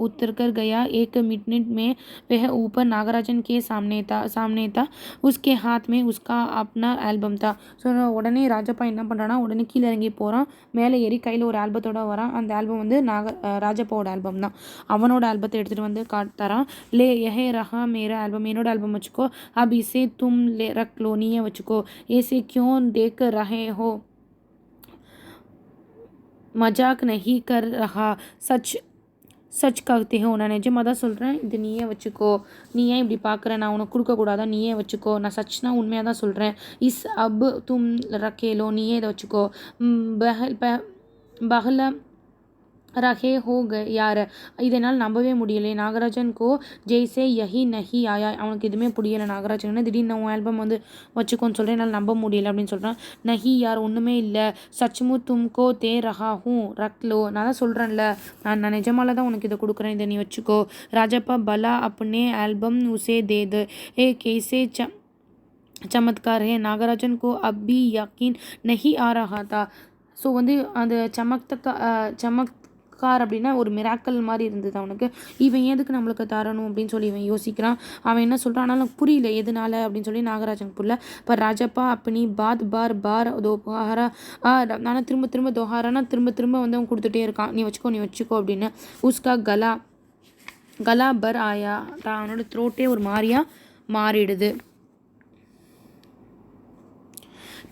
उतर कर गया. एक मिनट में वह ऊपर नागराजन के सामने था. उसके हाथ में उसका अपना ஆல்பம் था. ஸோ உடனே ராஜப்பா என்ன பண்ணுறான்னா உடனே கீழே இறங்கி போகிறான். மேலே ஏறி கையில் ஒரு ஆல்பத்தோடு வரான். அந்த ஆல்பம் வந்து ராஜப்பாவோட ஆல்பம் தான். அவனோட ஆல்பத்தை எடுத்துகிட்டு வந்து காட்டுறான். லே யஹே ரஹா மேரா ஆல்பம், என்னோட ஆல்பம் வச்சுக்கோ. அப் இசே தும் ரக் லோ, நீயே வச்சுக்கோ. ஏசே क्यों देख रहे हो, மஜாக் நஹி கர் ரஹா, சச் கஹ்தே ஹோ. நான் நிஜமாக தான் சொல்கிறேன், இது நீயே வச்சுக்கோ. நீ ஏன் இப்படி பார்க்குற, நான் உனக்கு கொடுக்கக்கூடாதா, நீயே வச்சுக்கோ. நான் சச்னா உண்மையாக தான் சொல்கிறேன். இஸ் அப் தும் ரக்கேலோ, நீயே இதை வச்சுக்கோ. பஹல ரஹே ஹோ யார், இதனால் நம்பவே முடியலை. நாகராஜன் கோ ஜெய்சே யஹி நஹி ஆயா. அவனுக்கு எதுவுமே புரியலை. நாகராஜன் திடீர்னு உன் ஆல்பம் வந்து வச்சுக்கோன்னு சொல்கிறேன், என்னால் நம்ப முடியலை அப்படின்னு சொல்கிறான். நஹி யார், ஒன்றுமே இல்லை. சச்மு தும்கோ தே ரஹா ஹூ ரக்லோ. நான் தான் சொல்கிறேன்ல, நான் நிஜமால தான் உனக்கு இதை கொடுக்குறேன், இதை நீ வச்சுக்கோ. ராஜப்பா பலா अपने ஆல்பம் उसे दे दे. कैसे चमत्कार है. नागराजन को अब भी यकीन नहीं आ रहा था. ஸோ வந்து அந்த சமத்கார் அப்படின்னா ஒரு மிராக்கல் மாதிரி இருந்தது அவனுக்கு. இவன் எதுக்கு நம்மளுக்கு தரணும் அப்படின்னு சொல்லி இவன் யோசிக்கிறான். அவன் என்ன சொல்கிறான், ஆனாலும் புரியல எதனால அப்படின்னு சொல்லி நாகராஜன் புரியல. இப்போ ராஜப்பா அப்பனி பாத் பார் பார் தோஹாரா. ஆனால் திரும்ப தோஹாரானா திரும்ப வந்து அவன் கொடுத்துட்டே இருக்கான். நீ வச்சுக்கோ அப்படின்னு. உஸ்கா கலா பர் ஆயா. அவனோட த்ரோட்டே ஒரு மாதிரியா மாறிடுது.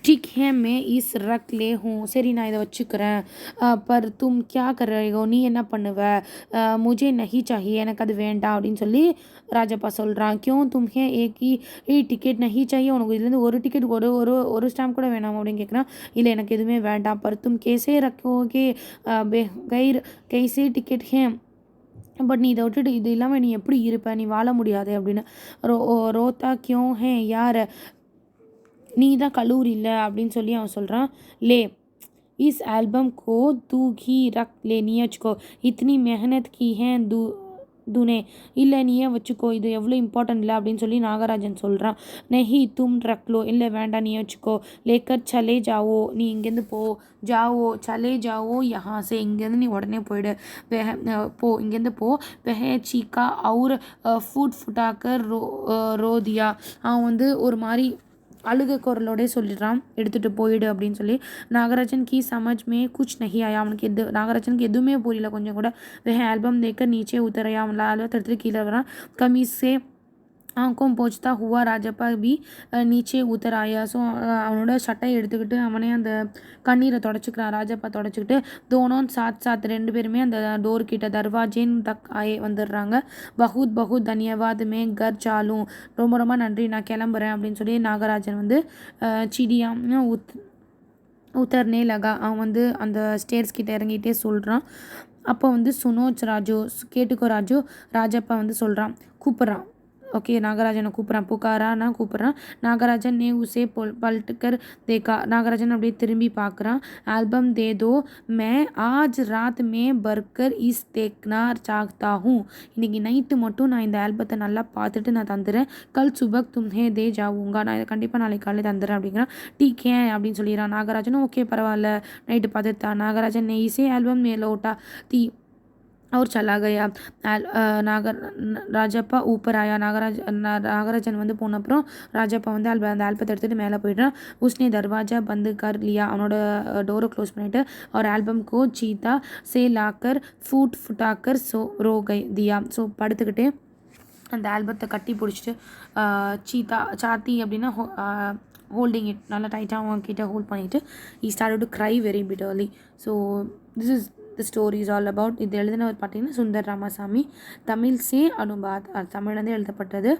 ठीक है मैं इस रख ले हूँ. சரி நான் இதை வச்சுக்கிறேன். பர் தும் கியா கர் ரஹே ஹோ, நீ என்ன பண்ணுவ. முஜே நஹி சாஹியே, எனக்கு அது வேண்டாம் அப்படின்னு சொல்லி ராஜப்பா சொல்கிறான். கியூ தும்ஹே ஏகி டிக்கெட் நஹி சாஹியே, உனக்கு இதுலேருந்து ஒரு டிக்கெட் ஒரு ஸ்டாம்ப் கூட வேணாம் அப்படின்னு கேட்குறான். இல்லை எனக்கு எதுவுமே வேண்டாம். பர் தும் கேசே ரக்கோகே கைர் கைசே டிக்கெட் ஹே. பட் நீ இதை விட்டுட்டு இது இல்லாமல் நீ எப்படி இருப்ப, நீ வாழ முடியாது அப்படின்னு. ரோத்தா கியூ ஹே யார், நீ தான் கல்லூரி இல்லை அப்படின்னு சொல்லி அவன் சொல்கிறான். லே इस एल्बम को तू ही रख ले, நீயே வச்சுக்கோ. இத்தனி மெஹனத் கி ஹே துனே. இல்லை நீயே வச்சுக்கோ, இது எவ்வளோ இம்பார்ட்டன்ட் இல்லை அப்படின்னு சொல்லி நாகராஜன் சொல்கிறான். நெஹி தும் ரக்லோ, இல்லை வேண்டாம் நீயே வச்சுக்கோ. லேக்கர் சலே ஜாவோ, நீ இங்கேருந்து போ. ஜாவோ சலே ஜாவோ யஹாசே, இங்கேருந்து நீ உடனே போயிடு. போ, இங்கேருந்து போ. வெஹே சீக்கா அவுர் ஃபுட்டாக்கர் ரோதியா. அவன் வந்து ஒரு மாதிரி அழுக குரலோடே சொல்லிடுறான், எடுத்துகிட்டு போயிடு அப்படின்னு சொல்லி. நாகராஜன் கி சமஜ் மே குச் நஹி ஆயா. அவனுக்கு நாகராஜனுக்கு எதுவுமே புரியல கொஞ்சம் கூட. வெஹ ஆல்பம் தேக்கர் நீச்சே உத்தரையா. அவன் ஆல்பத்தை எடுத்துகிட்டு கீழே வரான். கமீஸே ஆங்கும் போச்சுதா ஹுவா. ராஜப்பா பி நீச்சே உத்தர் ஆயா. ஸோ அவனோட சட்டையை எடுத்துக்கிட்டு அவனே அந்த கண்ணீரை தொடச்சிக்கிறான். ராஜப்பா தொடச்சிக்கிட்டு தோனோன் சாத் ரெண்டு பேருமே அந்த டோர் கிட்ட தர்வாஜேன் தக் ஆயே வந்துடுறாங்க. பகுத் தன்யவாத் மே கர் சாலும். ரொம்ப நன்றி, நான் கிளம்புறேன் அப்படின்னு சொல்லி நாகராஜன் வந்து சிடியாம் உத்தர்னே லகா. அவன் வந்து அந்த ஸ்டேர்ஸ் கிட்ட இறங்கிட்டே சொல்கிறான். அப்போ வந்து சுனோஜ் ராஜு கேட்டுக்கோ ராஜு ராஜப்பா வந்து சொல்கிறான் கூப்பிட்றான். ஓகே நாகராஜனை கூப்பிட்றான். புகாரானா கூப்பிட்றான். நாகராஜன் நே உசே பல்ட்கர் தேக்கா. நாகராஜன் அப்படியே திரும்பி பார்க்குறான். ஆல்பம் தே தோ மே ஆஜ் ராத் மே பர்கர் இஸ் தேக்னா சாக்தா ஹூ. இன்னைக்கு நைட்டு மட்டும் நான் இந்த ஆல்பத்தை நல்லா பார்த்துட்டு நான் தந்துடுறேன். கல் சுபக் தும்ஹே தே ஜாவுங்கா. நான் இதை கண்டிப்பாக நாளைக்கு காலையில் தந்துடுறேன் அப்படிங்கிறான். டீக்கே அப்படின்னு சொல்லிடுறான். நாகராஜனும் ஓகே பரவாயில்ல நைட்டு பார்த்துட்டா. நாகராஜன் நே இசே ஆல்பம் மே லோட்டா தி और चला गया. ராஜப்பா ஊப்பர் ஆயா. நாகராஜன் வந்து போன அப்புறம் ராஜப்பா வந்து அந்த ஆல்பத்தை எடுத்துகிட்டு மேலே போயிடுறான். உஸ்னே தர்வாஜா பந்து கர் லியா. அவனோட டோரை க்ளோஸ் பண்ணிவிட்டு और ஆல்பம் கோ சீதா சே லாக்கர் ஃபுட்டாக்கர் ரோ தியா. ஸோ படுத்துக்கிட்டே அந்த ஆல்பத்தை கட்டி பிடிச்சிட்டு சாத்தி அப்படின்னா ஹோல்டிங் இட் நல்லா டைட்டாக அவங்க கிட்ட ஹோல்ட் பண்ணிவிட்டு he start to cry very bitterly. So this is the story is all about. இது எழுதினவர் பார்த்தீங்கன்னா சுந்தர் ராமசாமி. தமிழ் சே அனுபாத். தமிழ்லேருந்து எழுதப்பட்டது.